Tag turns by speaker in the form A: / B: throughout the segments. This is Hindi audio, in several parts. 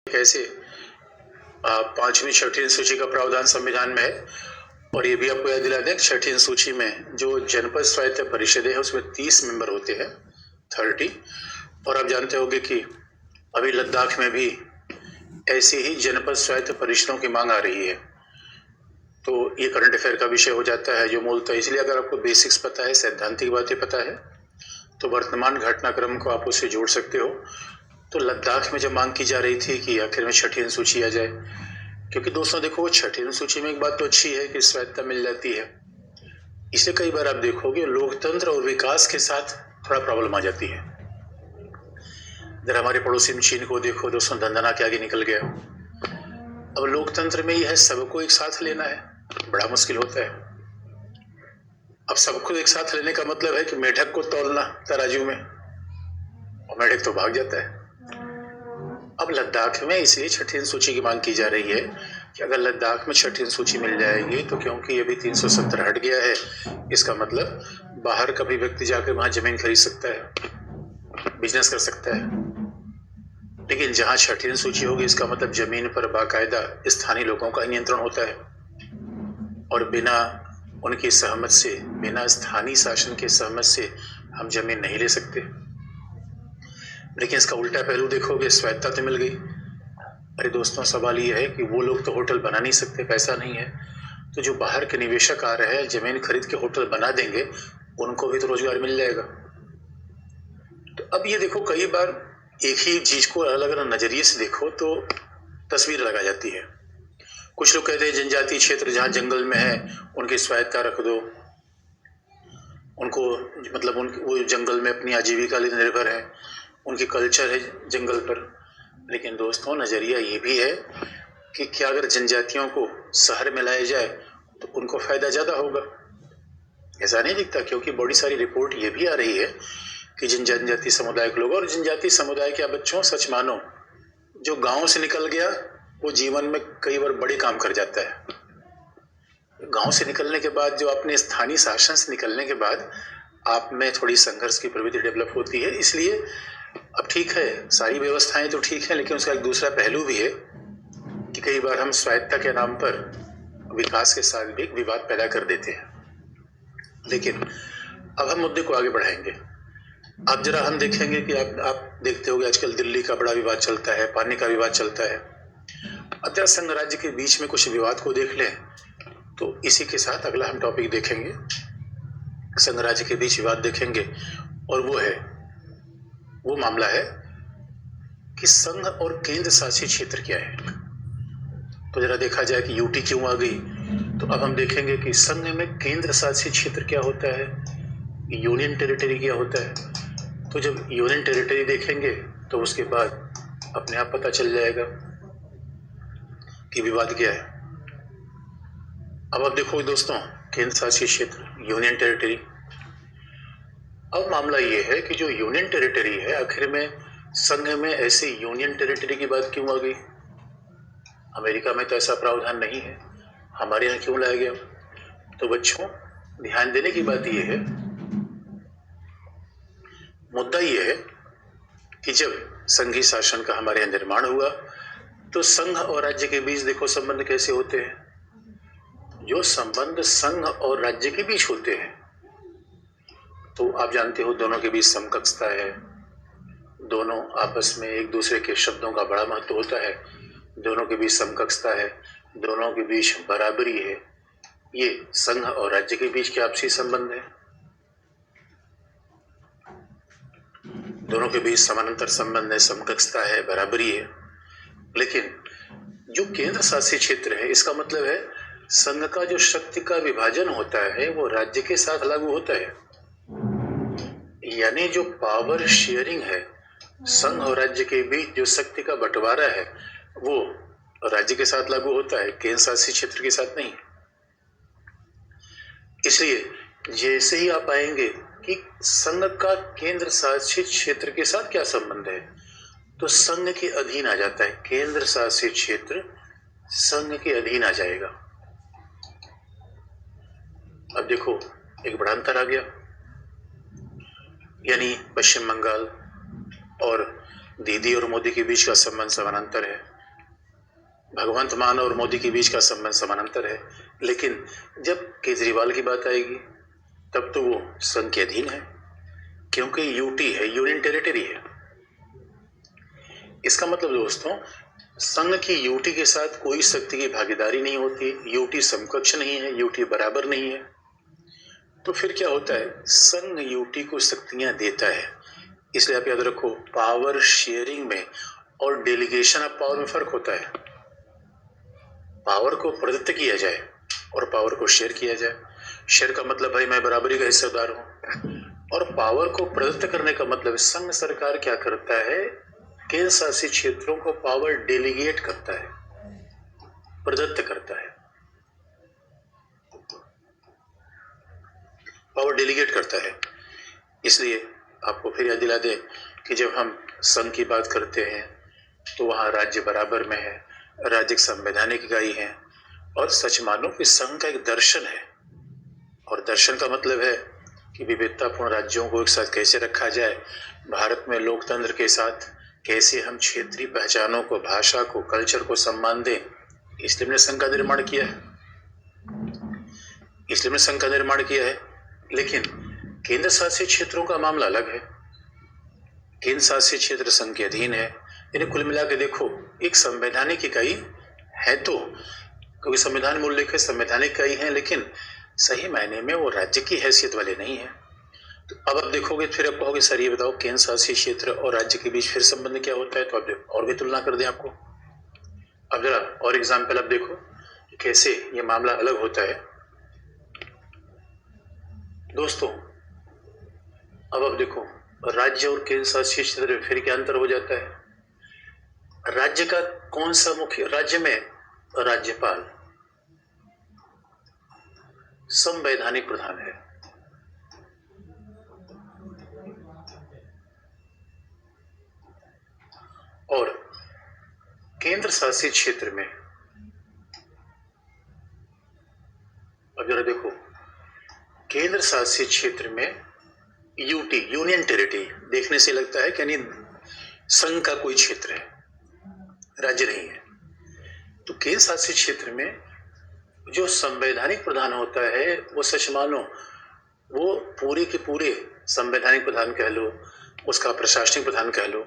A: कैसे पांचवी छठी अनुसूची का प्रावधान संविधान में है। और ये भी आपको याद दिला दें, छठी अनुसूची में जो जनपद स्वायत्त परिषदें है उसमें 30 मेंबर होते हैं, 30। और आप जानते होंगे कि अभी लद्दाख में भी ऐसी ही जनपद स्वायत्त परिषदों की मांग आ रही है। तो ये करंट अफेयर का विषय हो जाता है जो मूलतः, इसलिए अगर आपको बेसिक्स पता है, सैद्धांतिक बातें पता है, तो वर्तमान घटनाक्रम को आप उससे जोड़ सकते हो। तो लद्दाख में जब मांग की जा रही थी कि आखिर में छठी अनुसूची आ जाए, क्योंकि दोस्तों देखो, छठी अनुसूची में एक बात तो अच्छी है कि स्वायत्तता मिल जाती है। इसे कई बार आप देखोगे लोकतंत्र और विकास के साथ थोड़ा प्रॉब्लम आ जाती है। जरा हमारे पड़ोसी में चीन को देखो दोस्तों, दंदना के आगे निकल गया। अब लोकतंत्र में यह है सबको एक साथ लेना है, बड़ा मुश्किल होता है। अब सबको एक साथ लेने का मतलब है कि मेढक को तौलना तराजू में, और मेढक तो भाग जाता है। अब लद्दाख में इसलिए छठी अनुसूची की मांग की जा रही है कि अगर लद्दाख में छठी अनुसूची मिल जाएगी तो, क्योंकि अभी 370 हट गया है, इसका मतलब बाहर का भी व्यक्ति जाकर वहां जमीन खरीद सकता है, बिजनेस कर सकता है। लेकिन जहां छठी अनुसूची होगी, इसका मतलब जमीन पर बाकायदा स्थानीय लोगों का नियंत्रण होता है, और बिना उनकी सहमत से, बिना स्थानीय शासन के सहमत से हम जमीन नहीं ले सकते। लेकिन इसका उल्टा पहलू देखोगे, स्वायत्तता तो मिल गई। अरे दोस्तों, सवाल ये है कि वो लोग तो होटल बना नहीं सकते, पैसा नहीं है, तो जो बाहर के निवेशक आ रहे हैं जमीन खरीद के होटल बना देंगे, उनको भी तो रोजगार मिल जाएगा। तो अब ये देखो, कई बार एक ही चीज को अलग अलग नजरिए से देखो तो तस्वीर लगा जाती है। कुछ लोग कहते हैं जनजातीय क्षेत्र जहाँ जंगल में है उनकी स्वायत्तता रख दो, उनको मतलब वो जंगल में अपनी आजीविका लिए निर्भर है, उनकी कल्चर है जंगल पर। लेकिन दोस्तों, नजरिया ये भी है कि क्या अगर जनजातियों को शहर में लाया जाए तो उनको फायदा ज्यादा होगा? ऐसा नहीं दिखता, क्योंकि बड़ी सारी रिपोर्ट ये भी आ रही है कि जिन जनजाति समुदाय के लोग, और जनजाति समुदाय के बच्चों, सच मानो, जो गांव से निकल गया वो जीवन में कई बार बड़े काम कर जाता है। गांव से निकलने के बाद, जो अपने स्थानीय शासन से निकलने के बाद आप में थोड़ी संघर्ष की प्रवृत्ति डेवलप होती है। इसलिए अब ठीक है, सारी व्यवस्थाएं तो ठीक है, लेकिन उसका एक दूसरा पहलू भी है कि कई बार हम स्वायत्तता के नाम पर विकास के साथ भी विवाद पैदा कर देते हैं। लेकिन अब हम मुद्दे को आगे बढ़ाएंगे। अब जरा हम देखेंगे कि आप देखते होंगे आजकल दिल्ली का बड़ा विवाद चलता है, पानी का विवाद चलता है। अब जरा संघ राज्य के बीच में कुछ विवाद को देख लें, तो इसी के साथ अगला हम टॉपिक देखेंगे, संघ राज्य के बीच विवाद देखेंगे, और वो मामला है कि संघ और केंद्र शासित क्षेत्र क्या है। तो जरा देखा जाए कि यूटी क्यों आ गई। तो अब हम देखेंगे कि संघ में केंद्र शासित क्षेत्र क्या होता है, यूनियन टेरिटरी क्या होता है। तो जब यूनियन टेरिटरी देखेंगे तो उसके बाद अपने आप पता चल जाएगा कि विवाद क्या है। अब आप देखो दोस्तों, केंद्र शासित क्षेत्र, यूनियन टेरिटरी। अब मामला ये है कि जो यूनियन टेरिटरी है, आखिर में संघ में ऐसी यूनियन टेरिटरी की बात क्यों आ गई? अमेरिका में तो ऐसा प्रावधान नहीं है, हमारे यहाँ क्यों लाया गया? तो बच्चों, ध्यान देने की बात यह है, मुद्दा यह है कि जब संघीय शासन का हमारे यहाँ निर्माण हुआ तो संघ और राज्य के बीच देखो संबंध कैसे होते हैं। जो संबंध संघ और राज्य के बीच होते हैं, तो आप जानते हो दोनों के बीच समकक्षता है, दोनों आपस में एक दूसरे के शब्दों का बड़ा महत्व होता है, दोनों के बीच समकक्षता है, दोनों के बीच बराबरी है। ये संघ और राज्य के बीच के आपसी संबंध है, दोनों के बीच समानांतर संबंध है, समकक्षता है, बराबरी है। लेकिन जो केंद्र शासित क्षेत्र है, इसका मतलब है संघ का जो शक्ति का विभाजन होता है वो राज्य के साथ लागू होता है। यानी जो पावर शेयरिंग है, संघ और राज्य के बीच जो शक्ति का बंटवारा है, वो राज्य के साथ लागू होता है, केंद्र शासित क्षेत्र के साथ नहीं। इसलिए जैसे ही आप आएंगे कि संघ का केंद्र शासित क्षेत्र के साथ क्या संबंध है, तो संघ के अधीन आ जाता है, केंद्र शासित क्षेत्र संघ के अधीन आ जाएगा। अब देखो, एक बड़ा अंतर आ गया, यानी पश्चिम बंगाल और दीदी और मोदी के बीच का संबंध समानांतर है, भगवंत मान और मोदी के बीच का संबंध समानांतर है, लेकिन जब केजरीवाल की बात आएगी तब तो वो संघ के अधीन है, क्योंकि यूटी है, यूनियन टेरिटरी है। इसका मतलब दोस्तों, संघ की यूटी के साथ कोई शक्ति की भागीदारी नहीं होती, यूटी समकक्ष नहीं है, यूटी बराबर नहीं है। तो फिर क्या होता है, संघ यूटी को शक्तियां देता है। इसलिए आप याद रखो, पावर शेयरिंग में और डेलीगेशन ऑफ पावर में फर्क होता है। पावर को प्रदत्त किया जाए और पावर को शेयर किया जाए। शेयर का मतलब भाई मैं बराबरी का हिस्सेदार हूं, और पावर को प्रदत्त करने का मतलब संघ सरकार क्या करता है, केंद्र शासित क्षेत्रों को पावर डेलीगेट करता है, प्रदत्त करता है, पावर डेलीगेट करता है। इसलिए आपको फिर याद दिला दे कि जब हम संघ की बात करते हैं तो वहां राज्य बराबर में है, राज्य एक संवैधानिक इकाई है, और सच मानो कि संघ का एक दर्शन है। और दर्शन का मतलब है कि विविधतापूर्ण राज्यों को एक साथ कैसे रखा जाए, भारत में लोकतंत्र के साथ कैसे हम क्षेत्रीय पहचानों को, भाषा को, कल्चर को सम्मान दें। इसलिए हमने संघ का निर्माण किया है, इसलिए हमने संघ का निर्माण किया है। लेकिन केंद्र शासित क्षेत्रों का मामला अलग है। केंद्र शासित क्षेत्र संघ के अधीन है, यानी कुल मिला के देखो एक संवैधानिक इकाई है, तो क्योंकि संविधान मूल लेख संवैधानिक इकाई है, लेकिन सही मायने में वो राज्य की हैसियत वाले नहीं है। तो अब आप देखोगे, फिर आप कहोगे सर ये बताओ केंद्र शासित क्षेत्र और राज्य के बीच फिर संबंध क्या होता है, तो आप और भी तुलना कर दें आपको। अब जरा और एग्जाम्पल आप देखो कि कैसे ये मामला अलग होता है दोस्तों। अब आप देखो, राज्य और केंद्र शासित क्षेत्र में फिर क्या अंतर हो जाता है। राज्य का कौन सा मुख्य, राज्य में राज्यपाल संवैधानिक प्रधान है, और केंद्र शासित क्षेत्र में, अब जरा देखो, केंद्र शासित क्षेत्र में यूटी, यूनियन टेरिटरी, देखने से लगता है कि यानी संघ का कोई क्षेत्र है, राज्य नहीं है। तो केंद्र शासित क्षेत्र में जो संवैधानिक प्रधान होता है, वो सच मानो वो पूरे के पूरे संवैधानिक प्रधान कह लो, उसका प्रशासनिक प्रधान कह लो,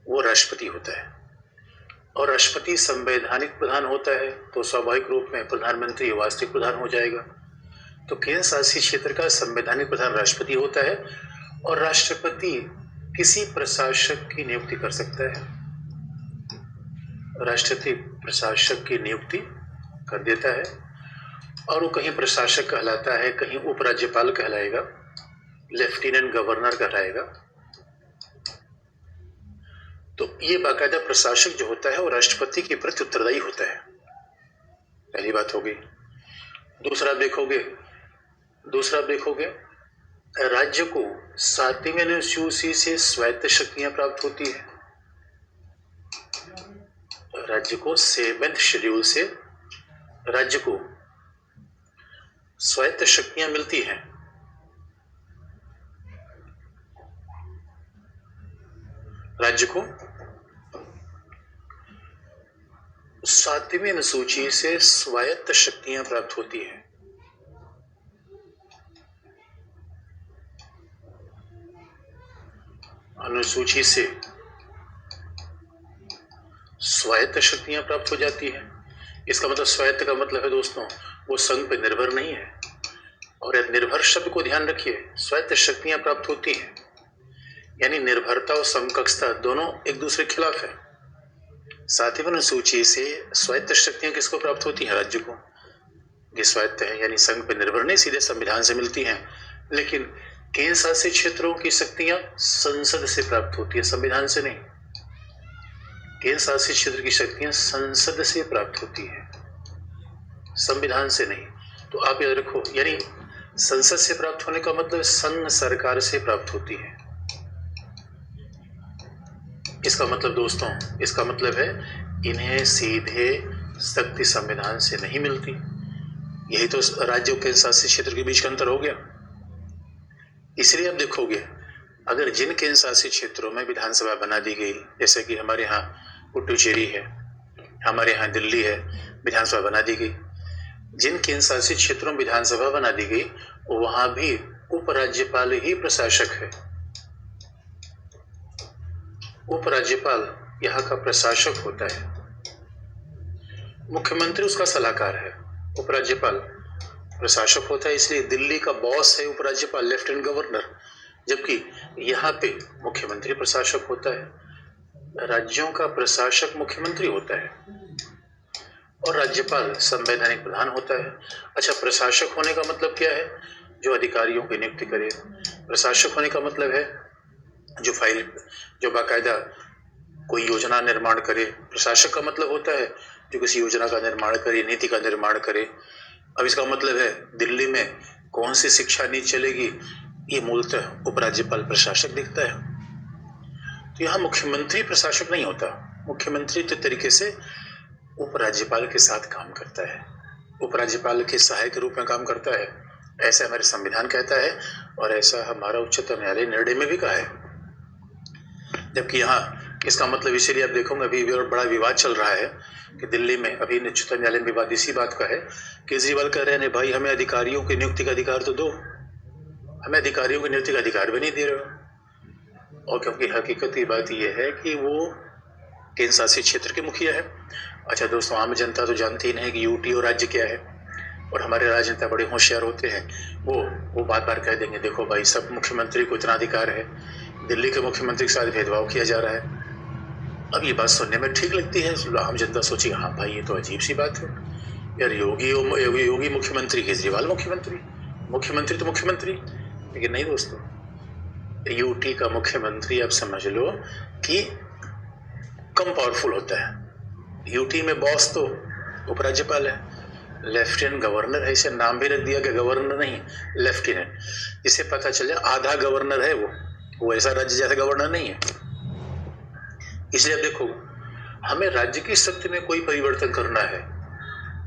A: वो राष्ट्रपति होता है। और राष्ट्रपति संवैधानिक प्रधान होता है तो स्वाभाविक रूप में प्रधानमंत्री वास्तविक प्रधान हो जाएगा। तो केंद्र शासित क्षेत्र का संवैधानिक प्रधान राष्ट्रपति होता है, और राष्ट्रपति किसी प्रशासक की नियुक्ति कर सकता है। राष्ट्रपति प्रशासक की नियुक्ति कर देता है, और वो कहीं प्रशासक कहलाता है, कहीं उपराज्यपाल कहलाएगा, लेफ्टिनेंट गवर्नर कहलाएगा। तो ये बाकायदा प्रशासक जो होता है वो राष्ट्रपति के प्रति उत्तरदायी होता है। पहली बात होगी। दूसरा देखोगे राज्य को 7वीं अनुसूची से स्वायत्त शक्तियां प्राप्त होती है। राज्य को 7th शेड्यूल से राज्य को स्वायत्त शक्तियां मिलती हैं। राज्य को 7वीं अनुसूची से स्वायत्त शक्तियां प्राप्त होती हैं। अनुसूची से स्वायत्त शक्तियां प्राप्त हो जाती है। इसका मतलब स्वायत्त का मतलब है दोस्तों, वो संघ पे निर्भर नहीं है। और निर्भर शब्द को ध्यान रखिए, स्वायत्त शक्तियां प्राप्त होती हैं, यानी निर्भरता और समकक्षता दोनों एक दूसरे के खिलाफ है। 7वीं अनुसूची से स्वायत्त शक्तियां किसको प्राप्त होती हैं? राज्य को। ये स्वायत्त है, यानी संघ पे निर्भर नहीं, सीधे संविधान से मिलती हैं। लेकिन केंद्र शासित क्षेत्रों की शक्तियां संसद से प्राप्त होती है, संविधान से नहीं। केंद्र शासित क्षेत्र की शक्तियां संसद से प्राप्त होती है, संविधान से नहीं। तो आप याद रखो, यानी संसद से प्राप्त होने का मतलब संघ सरकार से प्राप्त होती है। इसका मतलब दोस्तों, इसका मतलब है इन्हें सीधे शक्ति संविधान से नहीं मिलती। यही तो राज्यों के शासित क्षेत्र के बीच का अंतर हो गया। इसलिए आप देखोगे, अगर जिन केंद्र शासित क्षेत्रों में विधानसभा बना दी गई, जैसे कि हमारे यहाँ पुडुचेरी है, हमारे यहाँ दिल्ली है, विधानसभा बना दी गई। जिन केंद्र शासित क्षेत्रों में विधानसभा बना दी गई वहां भी उपराज्यपाल ही प्रशासक है। उपराज्यपाल यहाँ का प्रशासक होता है, मुख्यमंत्री उसका सलाहकार है। उपराज्यपाल प्रशासक होता है, इसलिए दिल्ली का बॉस है उपराज्यपाल, लेफ्टिनेंट गवर्नर, जबकि यहाँ पे मुख्यमंत्री प्रशासक होता है। राज्यों का प्रशासक मुख्यमंत्री होता है और राज्यपाल संवैधानिक प्रधान होता है। अच्छा, प्रशासक होने का मतलब क्या है? जो अधिकारियों की नियुक्ति करे। प्रशासक होने का मतलब है जो बाकायदा कोई योजना निर्माण करे। प्रशासक का मतलब होता है जो किसी योजना का निर्माण करे, नीति का निर्माण करे। अब इसका मतलब है दिल्ली में कौन सी शिक्षा नीति चलेगी, ये मूलतः उपराज्यपाल प्रशासक दिखता है। तो यहाँ मुख्यमंत्री प्रशासक नहीं होता, मुख्यमंत्री तो तरीके से उपराज्यपाल के साथ काम करता है, उपराज्यपाल के सहायक के रूप में काम करता है। ऐसा हमारे संविधान कहता है और ऐसा हमारा उच्चतम न्यायालय निर्णय में भी कहा है। जबकि यहाँ इसका मतलब इसीलिए आप देखोगे अभी बड़ा विवाद चल रहा है कि दिल्ली में अभी उच्चतम न्यायालय में विवाद इसी बात का है। केजरीवाल कह रहे हैं भाई हमें अधिकारियों की नियुक्ति का अधिकार तो दो, हमें अधिकारियों की नियुक्ति का अधिकार भी नहीं दे रहे हो। और क्योंकि हकीकत की बात यह है कि वो केंद्र शासित क्षेत्र के मुखिया है। अच्छा दोस्तों, आम जनता तो जानती ही नहीं कि यूटी और राज्य क्या है, और हमारे राजनेता बड़े होशियार होते हैं, वो बार बार कह देंगे देखो भाई सब मुख्यमंत्री को इतना अधिकार है, दिल्ली के मुख्यमंत्री के साथ भेदभाव किया जा रहा है। अब ये बात सुनने में ठीक लगती है, आम जनता सोची हाँ भाई ये तो अजीब सी बात है यार, योगी मुख्यमंत्री, केजरीवाल मुख्यमंत्री, मुख्यमंत्री तो मुख्यमंत्री। लेकिन नहीं दोस्तों, यूटी का मुख्यमंत्री आप समझ लो कि कम पावरफुल होता है। यूटी में बॉस तो उपराज्यपाल है, लेफ्टिनेंट गवर्नर है, इसे नाम भी रख दिया कि गवर्नर नहीं लेफ्टिनेंट, जिससे पता चले आधा गवर्नर है वो ऐसा राज्य जैसा गवर्नर नहीं है। इसलिए अब देखो, हमें राज्य की शक्ति में कोई परिवर्तन करना है,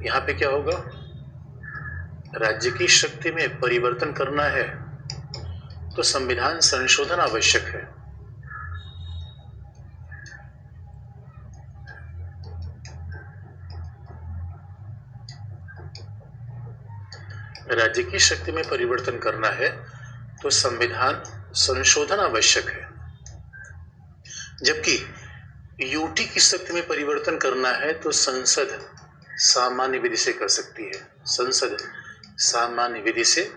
A: यहाँ पे क्या होगा, राज्य की शक्ति में परिवर्तन करना है तो संविधान संशोधन आवश्यक है। राज्य की शक्ति में परिवर्तन करना है तो संविधान संशोधन आवश्यक है, जबकि यूटी की शक्ति में परिवर्तन करना है तो संसद सामान्य विधि से कर सकती है। संसद सामान्य विधि से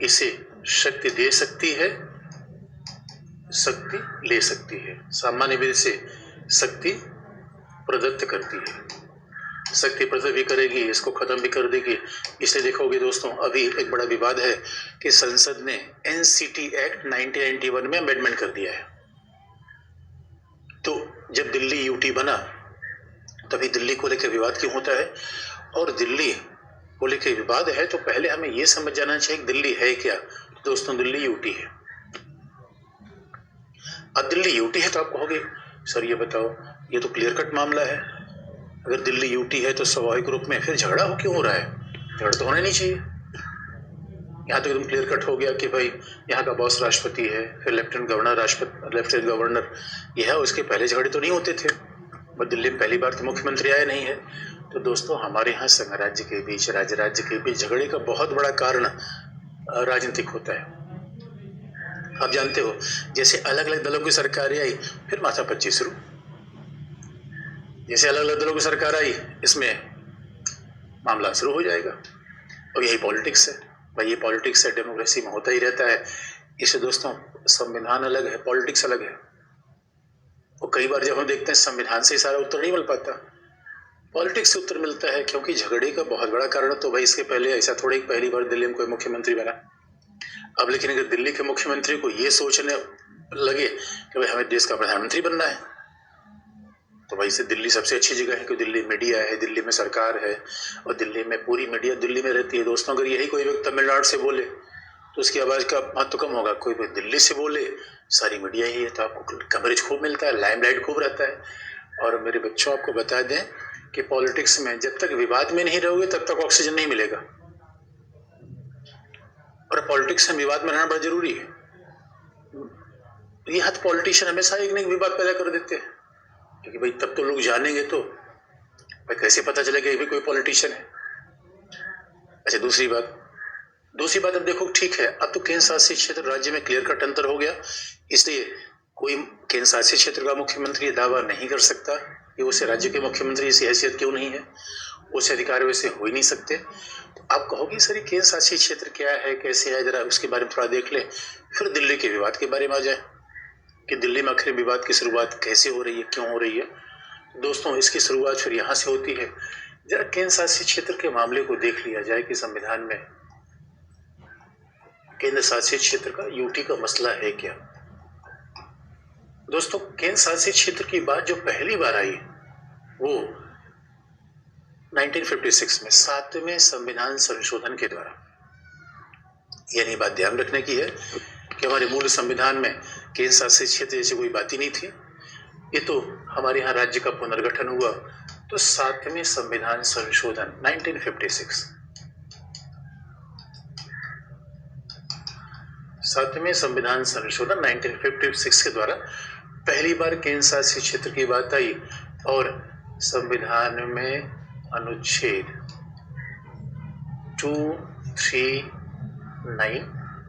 A: इसे शक्ति दे सकती है, शक्ति ले सकती है। सामान्य विधि से शक्ति प्रदत्त करती है, शक्ति प्रदत्त भी करेगी, इसको खत्म भी कर देगी। इसलिए देखोगे दोस्तों, अभी एक बड़ा विवाद है कि संसद ने एनसीटी एक्ट 1991 में अमेंडमेंट कर दिया है। तो जब दिल्ली यूटी बना तभी दिल्ली को लेकर विवाद क्यों होता है, और दिल्ली को लेकर विवाद है तो पहले हमें यह समझ जाना चाहिए कि दिल्ली है क्या। तो दोस्तों, दिल्ली यूटी है। अब दिल्ली यूटी है तो आप कहोगे सर ये बताओ, ये तो क्लियर कट मामला है, अगर दिल्ली यूटी है तो स्वाभाविक रूप में फिर झगड़ा क्यों हो रहा है, झगड़ा तो होना नहीं चाहिए। यहाँ तो एकदम क्लियर कट हो गया कि भाई यहाँ का बॉस राष्ट्रपति है, फिर लेफ्टिनेंट गवर्नर यह है, उसके पहले झगड़े तो नहीं होते थे, बस दिल्ली में पहली बार तो मुख्यमंत्री आया नहीं है। तो दोस्तों, हमारे यहाँ संघ राज्य के बीच, राज्य के बीच झगड़े का बहुत बड़ा कारण राजनीतिक होता है। आप जानते हो, जैसे अलग अलग दलों की सरकारें आई फिर माथापच्ची शुरू, जैसे अलग अलग दलों की सरकार आई इसमें मामला शुरू हो जाएगा। और यही पॉलिटिक्स है भाई, ये पॉलिटिक्स है, डेमोक्रेसी में होता ही रहता है। इससे दोस्तों, संविधान अलग है, पॉलिटिक्स अलग है। और कई बार जब हम देखते हैं संविधान से सारा उत्तर नहीं मिल पाता, पॉलिटिक्स से उत्तर मिलता है, क्योंकि झगड़े का बहुत बड़ा कारण तो भाई इसके पहले ऐसा थोड़ी पहली बार दिल्ली में कोई मुख्यमंत्री बना। अब लेकिन अगर दिल्ली के मुख्यमंत्री को ये सोचने लगे कि भाई हमें देश का प्रधानमंत्री बनना है, तो भाई से दिल्ली सबसे अच्छी जगह है, क्योंकि दिल्ली मीडिया है, दिल्ली में सरकार है, और दिल्ली में पूरी मीडिया दिल्ली में रहती है। दोस्तों, अगर यही कोई व्यक्ति तमिलनाडु से बोले तो उसकी आवाज़ का महत्व कम होगा। कोई दिल्ली से बोले, सारी मीडिया ही है, तो आपको कवरेज खूब मिलता है, लाइमलाइट खूब रहता है। और मेरे बच्चों, आपको बता दें कि पॉलिटिक्स में जब तक विवाद में नहीं रहोगे तब तक ऑक्सीजन नहीं मिलेगा, और पॉलिटिक्स में विवाद में रहना बड़ा जरूरी है। ये हद पॉलिटिशियन हमेशा एक न एक विवाद पैदा कर देते हैं। क्योंकि भाई तब तो लोग जानेंगे तो भाई कैसे पता चलेगा ये भी कोई पॉलिटिशियन है। अच्छा दूसरी बात अब देखो ठीक है, अब तो केंद्र शासित क्षेत्र राज्य में क्लियर कट अंतर हो गया, इसलिए कोई केंद्र शासित क्षेत्र का मुख्यमंत्री दावा नहीं कर सकता कि उसे राज्य के मुख्यमंत्री की हैसियत क्यों नहीं है, उसे अधिकार वैसे हो ही नहीं सकते। तो आप कहोगे सर केंद्र शासित क्षेत्र क्या है, कैसे है, जरा उसके बारे में थोड़ा देख ले, फिर दिल्ली के विवाद के बारे में आ जाए कि दिल्ली में आखिर विवाद की शुरुआत कैसे हो रही है, क्यों हो रही है। दोस्तों इसकी शुरुआत फिर यहाँ से होती है। जरा केंद्र शासित क्षेत्र के मामले को देख लिया जाए कि संविधान में केंद्र शासित क्षेत्र का यूटी का मसला है क्या। दोस्तों केंद्र शासित क्षेत्र की बात जो पहली बार आई वो 1956 में 7वें संविधान संशोधन के द्वारा। यानी बात ध्यान रखने की है कि हमारे मूल संविधान में केंद्र शासित क्षेत्र जैसी कोई बात ही नहीं थी। ये तो हमारे यहाँ राज्य का पुनर्गठन हुआ तो 7वें संविधान संशोधन 1956, 7वें संविधान संशोधन 1956 के द्वारा पहली बार केंद्र शासित क्षेत्र की बात आई और संविधान में अनुच्छेद 239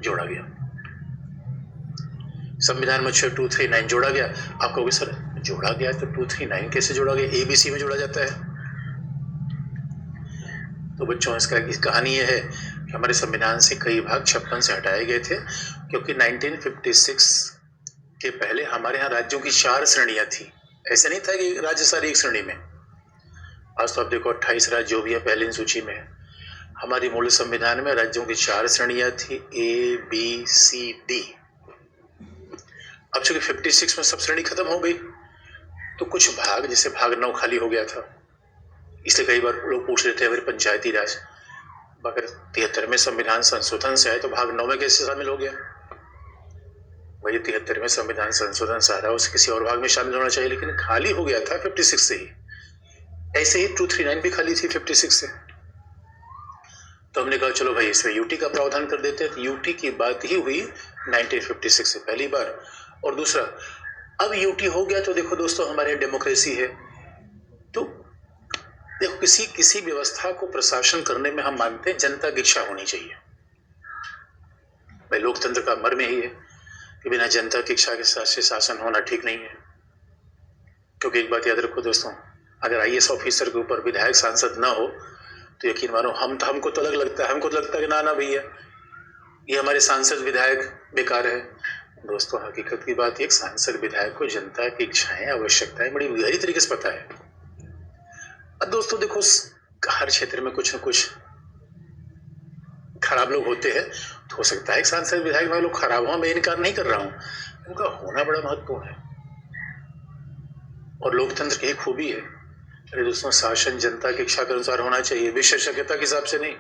A: जोड़ा गया। संविधान में अनुच्छेद 239 जोड़ा गया। आप कहोगे सर जोड़ा गया तो 239 कैसे जोड़ा गया, एबीसी में जोड़ा जाता है। तो बच्चों इसका कहानी यह है कि हमारे संविधान से कई भाग 56 से हटाए गए थे क्योंकि 1956 के पहले हमारे यहाँ राज्यों की 4 श्रेणियां थी। ऐसा नहीं था कि राज्य सारे एक श्रेणी में। आज तो आप देखो 28 राज्य जो भी है पहले सूची में। हमारी मूल संविधान में राज्यों की 4 श्रेणियां थी, ए बी सी डी। अब चूंकि 56 में सब श्रेणी खत्म हो गई तो कुछ भाग, जैसे भाग 9 खाली हो गया था, इसलिए कई बार लोग पूछ लेते हैं मेरे पंचायती राज अगर 73वें संविधान संशोधन से आए तो भाग 9 में कैसे शामिल हो गया। वही 73वें संविधान संशोधन से आ रहा है, उसे किसी और भाग में शामिल होना चाहिए, लेकिन खाली हो गया था 56 से ही। ऐसे ही 239 भी खाली थी 56 से। तो हमने कहा चलो भाई इसमें यूटी का प्रावधान कर देते हैं। तो यूटी की बात ही हुई 1956 से पहली बार। और दूसरा, अब यूटी हो गया तो देखो दोस्तों हमारे डेमोक्रेसी है, तो देखो किसी व्यवस्था को प्रशासन करने में हम मानते हैं जनता की इच्छा होनी चाहिए। भाई लोकतंत्र का मर्म यही है कि बिना जनता की इच्छा के से शासन होना ठीक नहीं है। क्योंकि एक बात याद रखो दोस्तों, अगर आईएएस ऑफिसर के ऊपर विधायक सांसद ना हो तो यकीन मानो हमको तो अलग लगता है, हमको तो लगता है कि ना भैया ये हमारे सांसद विधायक बेकार है। दोस्तों हकीकत की बात, एक सांसद विधायक को जनता की इच्छाएं, आवश्यकताएं बड़ी गहरी तरीके से पता है। अब दोस्तों देखो हर क्षेत्र में कुछ न कुछ खराब लोग होते हैं, तो हो सकता है एक सांसद विधायक में लोग खराब हो, मैं इनकार नहीं कर रहा हूं, उनका होना बड़ा महत्वपूर्ण है और लोकतंत्र की खूबी है। अरे दोस्तों शासन जनता की इच्छा के अनुसार होना चाहिए, विशेषज्ञता के हिसाब से नहीं।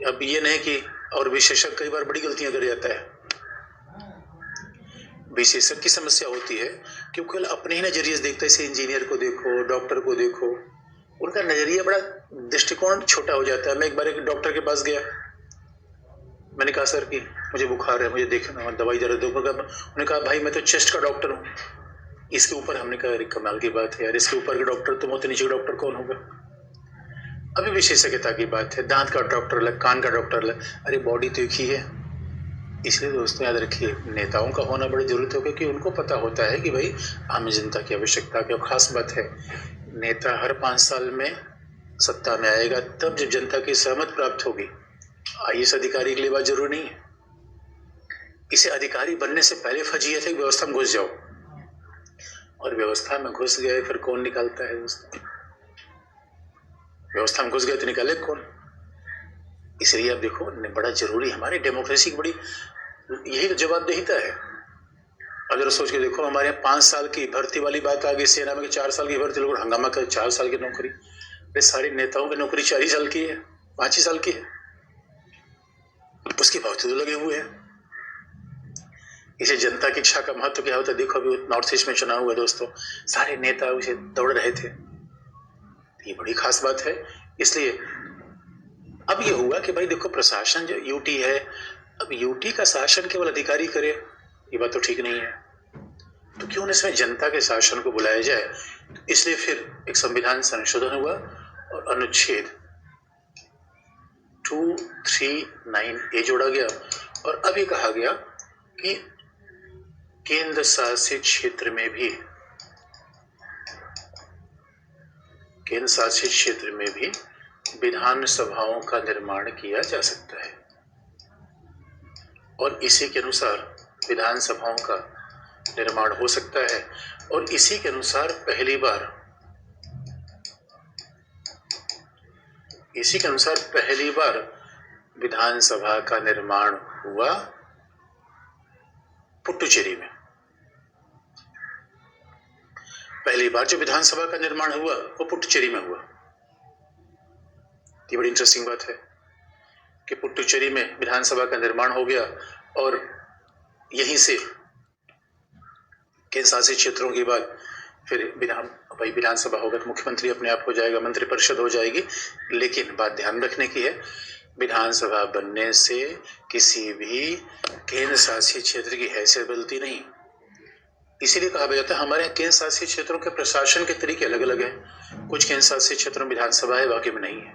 A: अब ये नहीं कि और विशेषज्ञ कई बार बड़ी गलतियां कर जाता है। विशेषज्ञ की समस्या होती है क्योंकि अपने ही नजरिए से देखता है। जैसे इंजीनियर को देखो, डॉक्टर को देखो, उनका नजरिया बड़ा दृष्टिकोण छोटा हो जाता है। मैं एक बार एक डॉक्टर के पास गया, मैंने कहा सर कि मुझे बुखार है, मुझे देखना, दवाई जरा दो। उन्होंने कहा भाई मैं तो चेस्ट का डॉक्टर हूँ, इसके ऊपर। हमने कहा अरे कमाल की बात है यार, इसके ऊपर के डॉक्टर तुम होते, नीचे डॉक्टर कौन होगा। अभी विशेषज्ञता की बात है, दांत का डॉक्टर अलग, कान का डॉक्टर अलग, अरे बॉडी तो एक ही है। इसलिए दोस्तों याद रखिए नेताओं का होना बड़ी जरूरत है क्योंकि उनको पता होता है कि भाई आम जनता की आवश्यकता की। और खास बात है नेता हर 5 साल में सत्ता में आएगा तब जब जनता की सहमति प्राप्त होगी। आईएएस अधिकारी के लिए बात जरूरी नहीं है। इसे अधिकारी बनने से पहले फजीयत है व्यवस्था में घुस जाओ, और व्यवस्था में घुस गए फिर कौन निकालता है दोस्तों। व्यवस्था में घुस गए तो निकाले कौन। इसलिए अब देखो बड़ा जरूरी, हमारी डेमोक्रेसी की बड़ी यही तो जवाबदेहिता है। अगर सोच के देखो हमारे यहाँ 5 साल की भर्ती वाली बात आ गई सेना में, 4 साल की भर्ती, लोग हंगामा कर 4 साल की नौकरी। वे सारे नेताओं की नौकरी 4 ही साल की है, 5 ही साल की है, उसके बावजूद लगे हुए हैं। इसे जनता की इच्छा का महत्व क्या होता है देखो। अभी नॉर्थ ईस्ट में चुनाव हुआ दोस्तों, सारे नेता उसे दौड़ रहे थे, ये बड़ी खास बात है। इसलिए अब ये हुआ कि भाई देखो प्रशासन जो यूटी है, अब यूटी का शासन केवल अधिकारी करे ये बात तो ठीक नहीं है। तो क्यों न इसमें जनता के शासन को बुलाया जाए। इसलिए फिर एक संविधान संशोधन हुआ और अनुच्छेद 239A जोड़ा गया और अभी कहा गया कि केंद्र शासित क्षेत्र में भी विधानसभाओं का निर्माण किया जा सकता है और इसी के अनुसार विधानसभाओं का निर्माण हो सकता है और इसी के अनुसार पहली बार विधानसभा का निर्माण हुआ पुडुचेरी में। पहली बार जो विधानसभा का निर्माण हुआ वो पुडुचेरी में हुआ। ये बड़ी इंटरेस्टिंग बात है कि पुडुचेरी में विधानसभा का निर्माण हो गया और यहीं से केंद्र शासित क्षेत्रों के बाद फिर विधानसभा होगा तो मुख्यमंत्री अपने आप हो जाएगा, मंत्रिपरिषद हो जाएगी। लेकिन बात ध्यान रखने की है, विधानसभा बनने से किसी भी केंद्र शासित क्षेत्र की हैसियत बदलती नहीं। इसीलिए कहा जाता है हमारे केंद्र शासित क्षेत्रों के प्रशासन के तरीके अलग अलग हैं। कुछ केंद्र शासित क्षेत्रों में विधानसभा है, बाकी में नहीं है,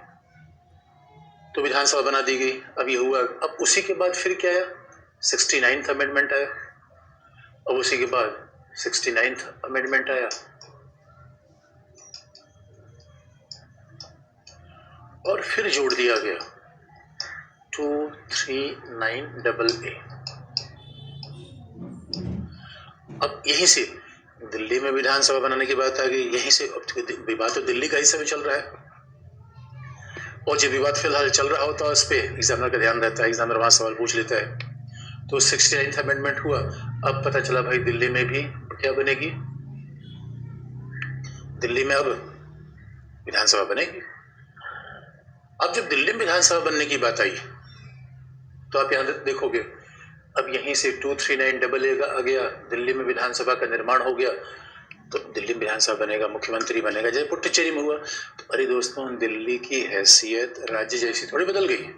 A: तो विधानसभा बना दी गई। अब ये हुआ। अब उसी के बाद फिर क्या आया, 69th अमेंडमेंट आया और उसी के बाद 69th अमेंडमेंट आया और फिर जोड़ दिया गया 239AA। अब यहीं से दिल्ली में विधानसभा बनाने की बात आ गई। यहीं से विवाद तो दिल्ली का ही समय चल रहा है और जो विवाद फिलहाल चल रहा होता है उस पर एग्जामिनर का ध्यान रहता है, एग्जामिनर वहां सवाल पूछ लेता है। तो 69th अमेंडमेंट हुआ। अब पता चला भाई दिल्ली में भी क्या बनेगी, दिल्ली में अब विधानसभा बनेगी। अब जब दिल्ली में विधानसभा बनने की बात आई तो आप यहां देखोगे अब यहीं से 239AA आ गया, दिल्ली में विधानसभा का निर्माण हो गया तो दिल्ली में विधानसभा बनेगा, मुख्यमंत्री बनेगा, जैसे पुडुचेरी में हुआ। तो अरे दोस्तों, दिल्ली की हैसियत राज्य जैसी थोड़ी बदल गई।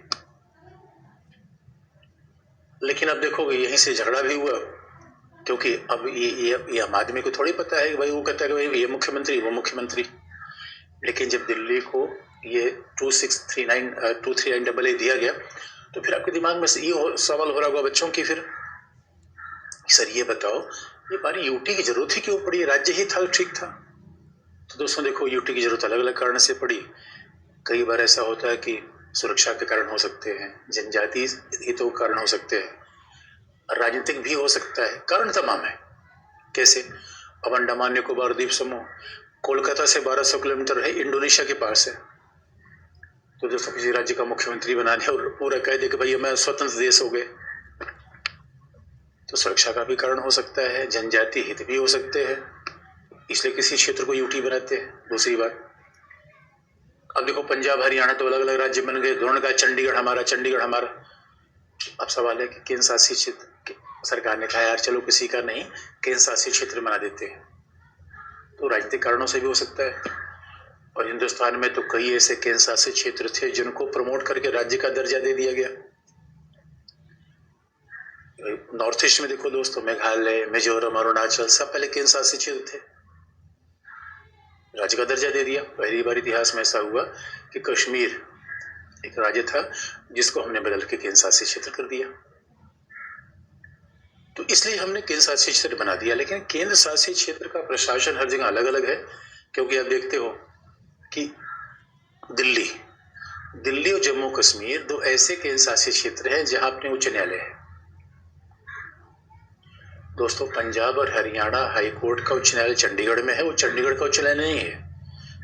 A: लेकिन अब देखोगे यहीं से झगड़ा भी हुआ, क्योंकि अब ये आम आदमी को थोड़ी पता है कि भाई वो कहता है कि भाई ये मुख्यमंत्री वो मुख्यमंत्री। लेकिन जब दिल्ली को ये 239AA दिया गया तो फिर आपके दिमाग में ये सवाल हो रहा होगा बच्चों की, फिर सर ये बताओ ये बारी यूटी की जरूरत ही क्यों पड़ी, राज्य ही था ठीक था। तो दोस्तों देखो, यूटी की जरूरत अलग अलग कारण से पड़ी। कई बार ऐसा होता है कि सुरक्षा के कारण हो सकते हैं, जनजातीय हितों के कारण हो सकते हैं, राजनीतिक भी हो सकता है, कारण तमाम है। कैसे, अब अंडमान निकोबार द्वीप समूह कोलकाता से 1200 किलोमीटर है, इंडोनेशिया के पास है। तो दोस्तों किसी राज्य का मुख्यमंत्री बना दिया और पूरा कह दे कि भाई मैं स्वतंत्र देश हो गए, तो सुरक्षा का भी कारण हो सकता है, जनजातीय हित भी हो सकते हैं, इसलिए किसी क्षेत्र को यूटी बनाते हैं। दूसरी बात, अब देखो पंजाब हरियाणा तो अलग अलग राज्य बन गए, दोनों का चंडीगढ़ हमारा। अब सवाल है कि केंद्र शासित क्षेत्र, सरकार ने कहा यार चलो किसी का नहीं, केंद्र शासित क्षेत्र बना देते हैं, तो राजनीतिक कारणों से भी हो सकता है। और हिंदुस्तान में तो कई ऐसे केंद्र शासित क्षेत्र थे जिनको प्रमोट करके राज्य का दर्जा दे दिया गया। नॉर्थ ईस्ट में देखो दोस्तों, मेघालय, मिजोरम, अरुणाचल सब पहले केंद्र शासित क्षेत्र थे, राज्य का दर्जा दे दिया। पहली बार इतिहास में ऐसा हुआ कि कश्मीर एक राज्य था जिसको हमने बदल के केंद्र शासित क्षेत्र कर दिया। तो इसलिए हमने केंद्र शासित क्षेत्र बना दिया। लेकिन केंद्र शासित क्षेत्र का प्रशासन हर जगह अलग अलग है, क्योंकि आप देखते हो कि दिल्ली और जम्मू कश्मीर दो ऐसे केंद्र शासित क्षेत्र हैं जहां अपने उच्च न्यायालय है। दोस्तों, पंजाब और हरियाणा हाईकोर्ट का उच्च न्यायालय चंडीगढ़ में है, वो चंडीगढ़ का उच्च न्यायालय नहीं है,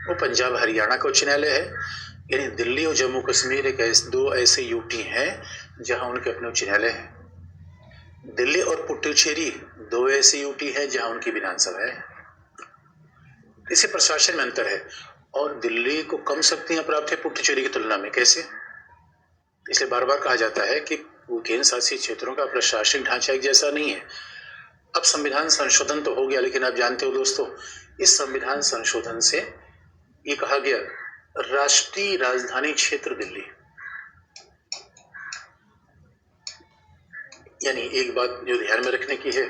A: वो पंजाब हरियाणा का उच्च न्यायालय है। यानी दिल्ली और जम्मू कश्मीर दो ऐसे यूटी हैं जहां उनके अपने उच्च न्यायालय है। दिल्ली और पुडुचेरी दो ऐसी यूटी है जहां उनकी विधानसभा है। इसे प्रशासन में अंतर है और दिल्ली को कम शक्तियां प्राप्त है पुडुचेरी की तुलना में। कैसे? इसलिए बार बार कहा जाता है कि वो केंद्र शासित क्षेत्रों का प्रशासनिक ढांचा एक जैसा नहीं है। अब संविधान संशोधन तो हो गया, लेकिन आप जानते हो दोस्तों, इस संविधान संशोधन से ये कहा गया राष्ट्रीय राजधानी क्षेत्र दिल्ली। यानी एक बात जो ध्यान में रखने की है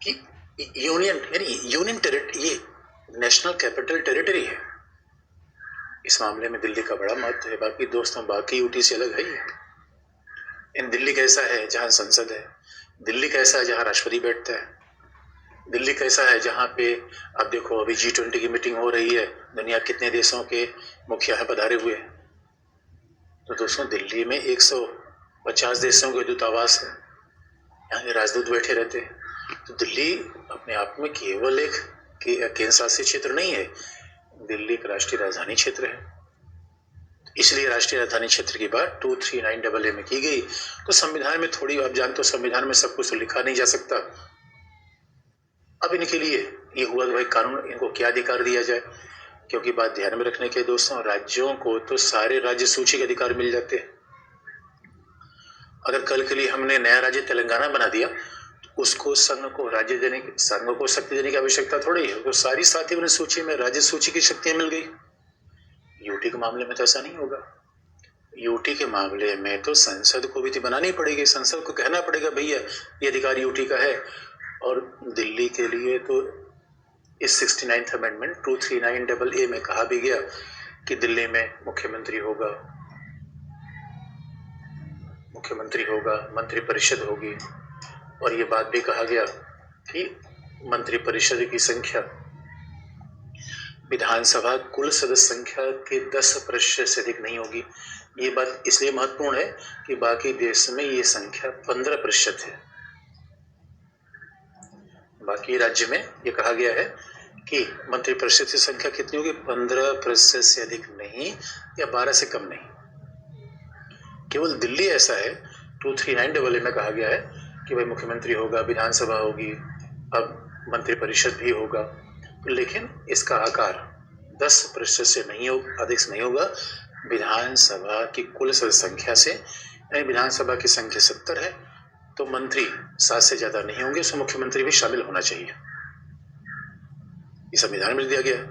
A: यूनियन यानी यूनियन टेरिटरी, ये नेशनल कैपिटल टेरिटरी है। इस मामले में दिल्ली का बड़ा महत्व है। बाकी दोस्तों, बाकी यूटी से अलग है ये। इन दिल्ली कैसा है जहां संसद है, दिल्ली कैसा है जहां राष्ट्रपति बैठता है, दिल्ली कैसा है जहां पे आप देखो अभी G20 की मीटिंग हो रही है, दुनिया कितने देशों के मुखिया है पधारे हुए। तो दोस्तों, दिल्ली में 150 देशों के दूतावास है, यहाँ के राजदूत बैठे रहते हैं। तो दिल्ली अपने आप में केवल एक केंद्र शासित क्षेत्र नहीं है, दिल्ली एक राष्ट्रीय राजधानी क्षेत्र है। इसलिए राष्ट्रीय राजधानी क्षेत्र की बात 239AA में की गई। तो संविधान में थोड़ी, आप जानते हो संविधान में सब कुछ तो लिखा नहीं जा सकता। अब इनके लिए ये हुआ कि भाई कानून, इनको क्या अधिकार दिया जाए, क्योंकि बात ध्यान में रखने के दोस्तों, राज्यों को तो सारे राज्य सूची के अधिकार मिल जाते हैं। अगर कल के लिए हमने नया राज्य तेलंगाना बना दिया तो उसको संघ को शक्ति देने की आवश्यकता थोड़ी है, तो सारी 7 सूची में राज्य सूची की शक्तियां मिल गई। यूटी के मामले में तो ऐसा नहीं होगा। यूटी के मामले में तो संसद को भी बनानी पड़ेगी, संसद को कहना पड़ेगा भैया ये अधिकार यूटी का है। और दिल्ली के लिए तो इस 69th अमेंडमेंट 239AA में कहा भी गया कि दिल्ली में मुख्यमंत्री होगा, मंत्रिपरिषद होगी। और ये बात भी कहा गया कि मंत्रिपरिषद की संख्या विधानसभा कुल सदस्य संख्या के 10% से अधिक नहीं होगी। ये बात इसलिए महत्वपूर्ण है कि बाकी देश में ये संख्या 15% है। बाकी राज्य में ये कहा गया है कि मंत्रिपरिषद की संख्या कितनी होगी, 15% से अधिक नहीं या 12 से कम नहीं। केवल दिल्ली ऐसा है, 239AA में कहा गया है कि भाई मुख्यमंत्री होगा, विधानसभा होगी, अब मंत्रिपरिषद भी होगा, लेकिन इसका आकार 10% से अधिक नहीं होगा विधानसभा की कुल सदस्य संख्या से। यानी विधानसभा की संख्या 70 है तो मंत्री 7 से ज्यादा नहीं होंगे, उसमें मुख्यमंत्री भी शामिल होना चाहिए। ये संविधान में दिया गया है।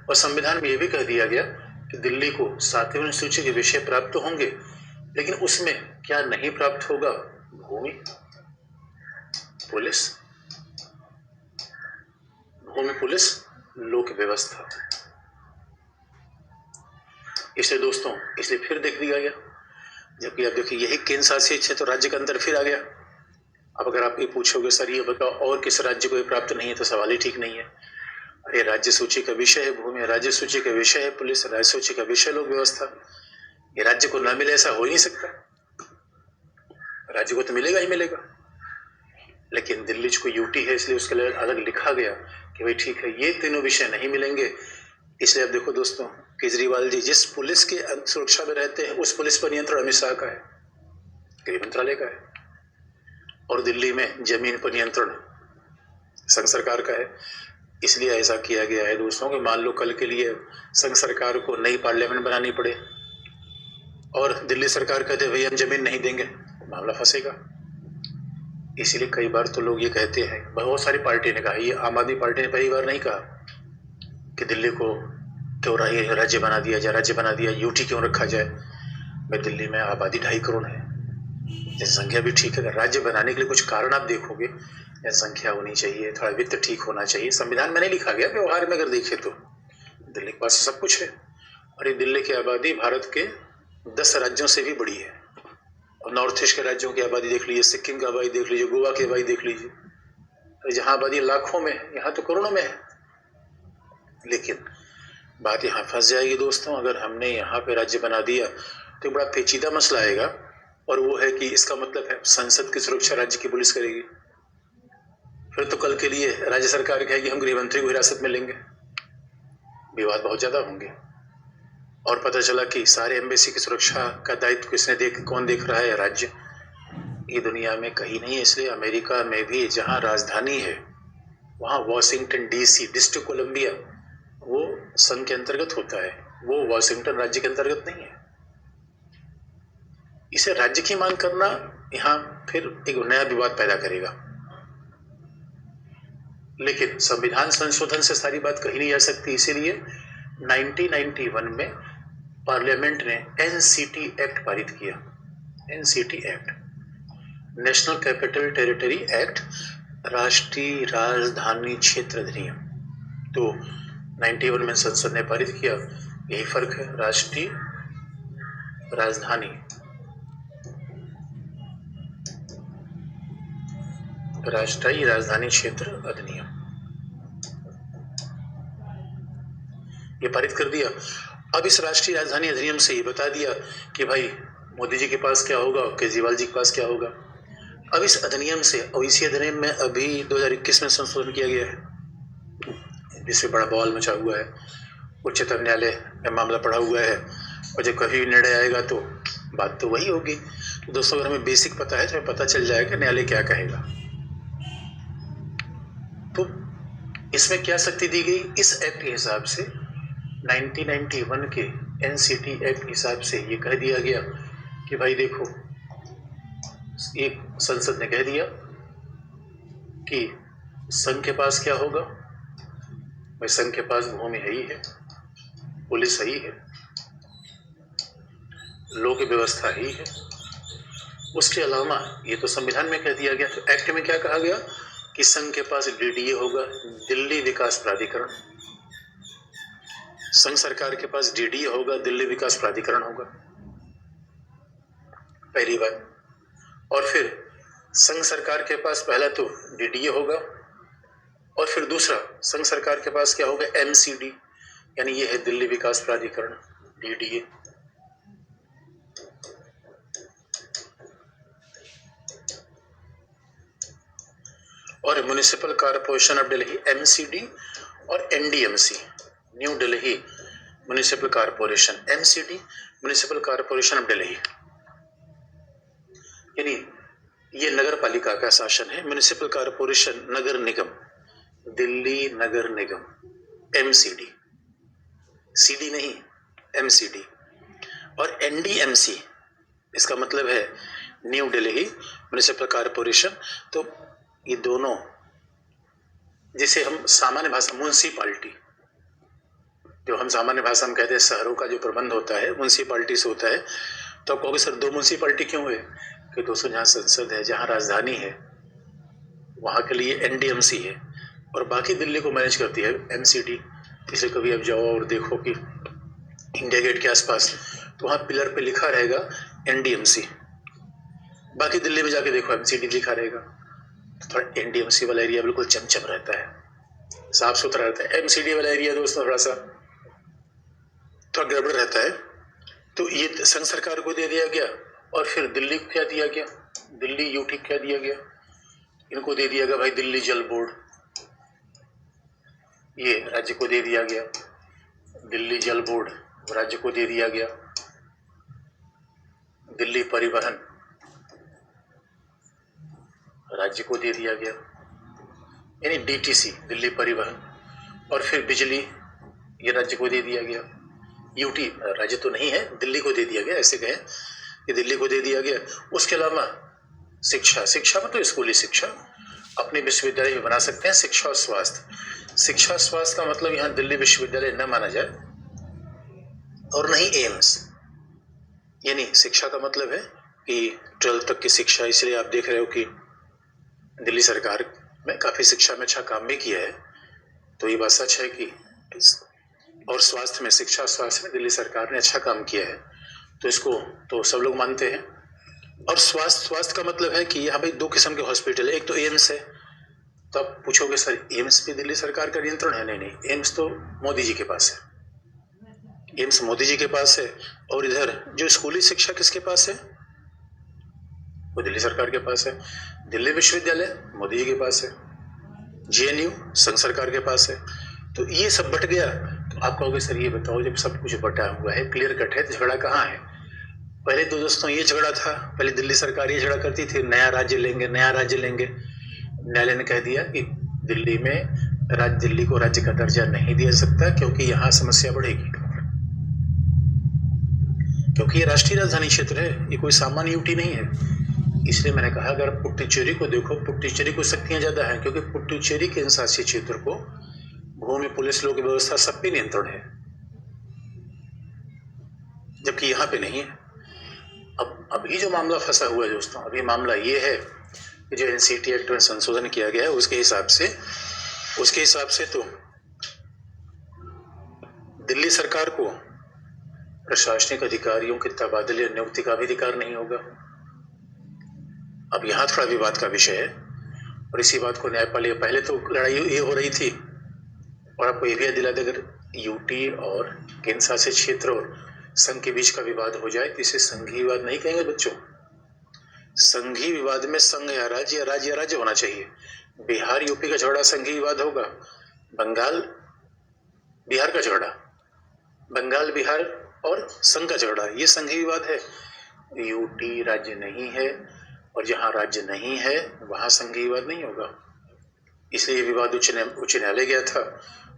A: और संविधान में यह भी कह दिया गया कि दिल्ली को 7वीं अनुसूची के विषय प्राप्त होंगे, लेकिन उसमें क्या नहीं प्राप्त होगा, भूमि, पुलिस, लोक व्यवस्था। इसलिए दोस्तों, इसलिए फिर देख दिया गया, जबकि आप देखिए यही केंद्र शासित क्षेत्र तो राज्य के अंदर फिर आ गया। अब अगर आप ये पूछोगे सर ये बताओ और किस राज्य को ये प्राप्त नहीं है, तो सवाल ही ठीक नहीं है। अरे राज्य सूची का विषय है भूमि, राज्य सूची का विषय है पुलिस, राज्य सूची का विषय लोक व्यवस्था। ये राज्य को ना मिले ऐसा हो ही नहीं सकता, राज्य को तो मिलेगा ही मिलेगा। लेकिन दिल्ली को यूटी है इसलिए उसके लिए अलग लिखा गया कि भाई ठीक है ये तीनों विषय नहीं मिलेंगे। इसलिए अब देखो दोस्तों, केजरीवाल जी जिस पुलिस की सुरक्षा में रहते हैं उस पुलिस पर नियंत्रण अमित शाह का है, गृह मंत्रालय का है। और दिल्ली में जमीन पर नियंत्रण संघ सरकार का है। इसलिए ऐसा किया गया है दोस्तों कि मान लो कल के लिए संघ सरकार को नई पार्लियामेंट बनानी पड़े और दिल्ली सरकार कहते भाई हम जमीन नहीं देंगे, मामला फंसेगा। इसीलिए कई बार तो लोग ये कहते हैं, बहुत सारी पार्टी ने कहा, ये आम आदमी पार्टी ने पहली बार नहीं कहा कि दिल्ली को क्यों राज्य बना दिया जाए, राज्य बना दिया, यूटी क्यों रखा जाए। भाई दिल्ली में आबादी 2.5 करोड़ है, जनसंख्या भी ठीक है। अगर राज्य बनाने के लिए कुछ कारण आप देखोगे, जनसंख्या होनी चाहिए, थोड़ा वित्त ठीक होना चाहिए। संविधान में नहीं लिखा गया, व्यवहार में अगर देखें तो दिल्ली के पास सब कुछ है। और ये दिल्ली की आबादी भारत के 10 राज्यों से भी बड़ी है। और नॉर्थ ईस्ट के राज्यों की आबादी देख लीजिए, सिक्किम की आबादी देख लीजिए, गोवा की आबादी देख लीजिए, तो जहाँ आबादी लाखों में, यहाँ तो करोड़ों में है। लेकिन बात यहाँ फंस जाएगी दोस्तों, अगर हमने यहाँ पे राज्य बना दिया तो बड़ा पेचीदा मसला आएगा। और वो है कि इसका मतलब है संसद की सुरक्षा राज्य की पुलिस करेगी। फिर तो कल के लिए राज्य सरकार कहेगी हम गृह मंत्री को हिरासत में लेंगे, विवाद बहुत ज्यादा होंगे। और पता चला कि सारे एम्बेसी की सुरक्षा का दायित्व कौन देख रहा है, राज्य। ये दुनिया में कहीं नहीं है। इसलिए अमेरिका में भी जहां राजधानी है वहां वॉशिंगटन DC, डिस्ट्रिक्ट कोलंबिया, वो संघ के अंतर्गत होता है, वो वॉशिंगटन राज्य के अंतर्गत नहीं है। इसे राज्य की मांग करना यहाँ फिर एक नया विवाद पैदा करेगा। लेकिन संविधान संशोधन से सारी बात कही नहीं जा सकती। इसीलिए 1991 में पार्लियामेंट ने NCT एक्ट पारित किया। NCT act, national capital territory act राष्ट्रीय राजधानी क्षेत्र अधिनियम, तो 91 में संसद ने पारित किया, यही फर्क है। राष्ट्रीय राजधानी क्षेत्र अधिनियम ये पारित कर दिया। अब इस राष्ट्रीय राजधानी अधिनियम से ये बता दिया कि भाई मोदी जी के पास क्या होगा, केजरीवाल जी के पास क्या होगा। अब इस अधिनियम से, और इसी अधिनियम में अभी 2021 में संशोधन किया गया है, जिससे बड़ा बवाल मचा हुआ है। उच्चतम न्यायालय में मामला पड़ा हुआ है, और जब कभी निर्णय आएगा तो बात तो वही होगी। तो दोस्तों, अगर हमें बेसिक पता है तो हमें पता चल जाएगा न्यायालय क्या कहेगा। तो इसमें क्या शक्ति दी गई? इस एक्ट के हिसाब से 1991 के एनसीटी एक्ट के हिसाब से ये कह दिया गया कि भाई देखो, एक संसद ने कह दिया कि संघ के पास क्या होगा, भाई संघ के पास भूमि है ही है, पुलिस है ही है, लोक व्यवस्था ही है। उसके अलावा ये तो संविधान में कह दिया गया। तो एक्ट में क्या कहा गया कि संघ के पास डीडीए होगा, दिल्ली विकास प्राधिकरण। संघ सरकार के पास डीडीए होगा, दिल्ली विकास प्राधिकरण होगा, पहली बात। और फिर संघ सरकार के पास पहला तो डीडीए होगा, और फिर दूसरा संघ सरकार के पास क्या होगा? एमसीडी, यानी ये है दिल्ली विकास प्राधिकरण, डीडीए। और municipal corporation of Delhi MCD, और NDMC, New Delhi municipal corporation, MCD municipal corporation of Delhi, यानी ये नगर पालिका का शासन है। म्युनिसिपल कॉर्पोरेशन नगर निगम, दिल्ली नगर निगम, एमसीडी, सीडी नहीं, एमसीडी। और एनडीएमसी, इसका मतलब है न्यू दिल्ली म्युनिसिपल कॉर्पोरेशन। तो ये दोनों, जिसे हम सामान्य भाषा म्युनिसिपालिटी, जो हम सामान्य भाषा में कहते हैं शहरों का जो प्रबंध होता है म्युनिसिपालिटी से होता है। तो आप कहोगे सर दो म्युनिसिपालिटी क्यों हुए? कि दोस्तों, जहाँ संसद है, जहाँ राजधानी है, वहाँ के लिए एनडीएमसी है, और बाकी दिल्ली को मैनेज करती है एमसीडी। इसलिए कभी आप जाओ और देखो कि इंडिया गेट के आसपास, तो वहाँ पिलर पे लिखा रहेगा एनडीएमसी, बाकी दिल्ली में जाके देखो एमसीडी लिखा रहेगा। तो थोड़ा एनडीएमसी वाला एरिया बिल्कुल चमचम रहता है, साफ सुथरा रहता है। एमसीडी वाला एरिया दोस्तों थोड़ा गड़बड़ रहता है। तो ये संघ सरकार को दे दिया गया, और फिर दिल्ली को क्या दिया गया? दिल्ली यूटी क्या दिया गया? इनको दे दिया गया भाई दिल्ली जल बोर्ड, ये राज्य को दे दिया गया। दिल्ली जल बोर्ड राज्य को दे दिया गया। दिल्ली परिवहन राज्य को दे दिया गया, यानी डीटीसी दिल्ली परिवहन। और फिर बिजली, ये राज्य को दे दिया गया। यूटी राज्य तो नहीं है, दिल्ली को दे दिया गया, ऐसे कहें कि दिल्ली को दे दिया गया। उसके अलावा शिक्षा मतलब स्कूली शिक्षा अपने विश्वविद्यालय में बना सकते हैं। शिक्षा और स्वास्थ्य का मतलब यहाँ दिल्ली विश्वविद्यालय न माना जाए, और नहीं एम्स। यानी शिक्षा का मतलब है कि 12th तक की शिक्षा। इसलिए आप देख रहे हो कि दिल्ली सरकार में काफी शिक्षा में अच्छा काम भी किया है। तो ये बात सच है कि और स्वास्थ्य में, शिक्षा स्वास्थ्य में दिल्ली सरकार ने अच्छा काम किया है, तो इसको तो सब लोग मानते हैं। और स्वास्थ्य का मतलब है कि यहाँ भाई दो किस्म के हॉस्पिटल है, एक तो एम्स है। तो आप पूछोगे सर एम्स भी दिल्ली सरकार का नियंत्रण है? नहीं, एम्स तो मोदी जी के पास है, एम्स मोदी जी के पास है। और इधर जो स्कूली शिक्षा किसके पास है? वो दिल्ली सरकार के पास है। दिल्ली विश्वविद्यालय मोदी जी के पास है। जेएनयू संघ सरकार के पास है। तो ये सब बट गया। तो आप कहोगे सर ये बताओ, जब सब कुछ बटा हुआ है, क्लियर कट है, तो झगड़ा कहाँ है? पहले तो दोस्तों ये झगड़ा था, पहले दिल्ली सरकार ये झगड़ा करती थी, नया राज्य लेंगे। न्यायालय ने कह दिया कि दिल्ली को राज्य का दर्जा नहीं दिया सकता, क्योंकि यहाँ समस्या बढ़ेगी, क्योंकि ये राष्ट्रीय राजधानी क्षेत्र है, ये कोई सामान्य यूटी नहीं है। इसलिए मैंने कहा अगर पुडुचेरी को देखो, पुडुचेरी को शक्तियां ज्यादा हैं, क्योंकि पुडुचेरी के शासित क्षेत्र को भूमि, पुलिस, लोक व्यवस्था सब पे नियंत्रण है, जबकि यहाँ पे नहीं है। अब अभी जो मामला फंसा हुआ है दोस्तों, अभी मामला ये है जो एनसीटी एक्ट में संशोधन किया गया है उसके हिसाब से तो दिल्ली सरकार को प्रशासनिक अधिकारियों के तबादले या नियुक्ति का भी अधिकार नहीं होगा। अब यहाँ थोड़ा विवाद का विषय है और इसी बात को न्यायपालिका, पहले तो लड़ाई ये हो रही थी और आपको ये भी याद दिला दे, अगर यूटी और केंद्र शासित क्षेत्र और संघ के बीच का विवाद हो जाए तो इसे संघीय विवाद नहीं कहेंगे बच्चों। संघीय विवाद में संघ या राज्य होना चाहिए। बिहार यूपी का झगड़ा संघीय विवाद होगा, बंगाल बिहार का झगड़ा, बंगाल बिहार और संघ का झगड़ा, ये संघीय विवाद है। यूटी राज्य नहीं है और जहां राज्य नहीं है वहां संघीय विवाद नहीं होगा, इसलिए विवाद उच्च न्यायालय गया था।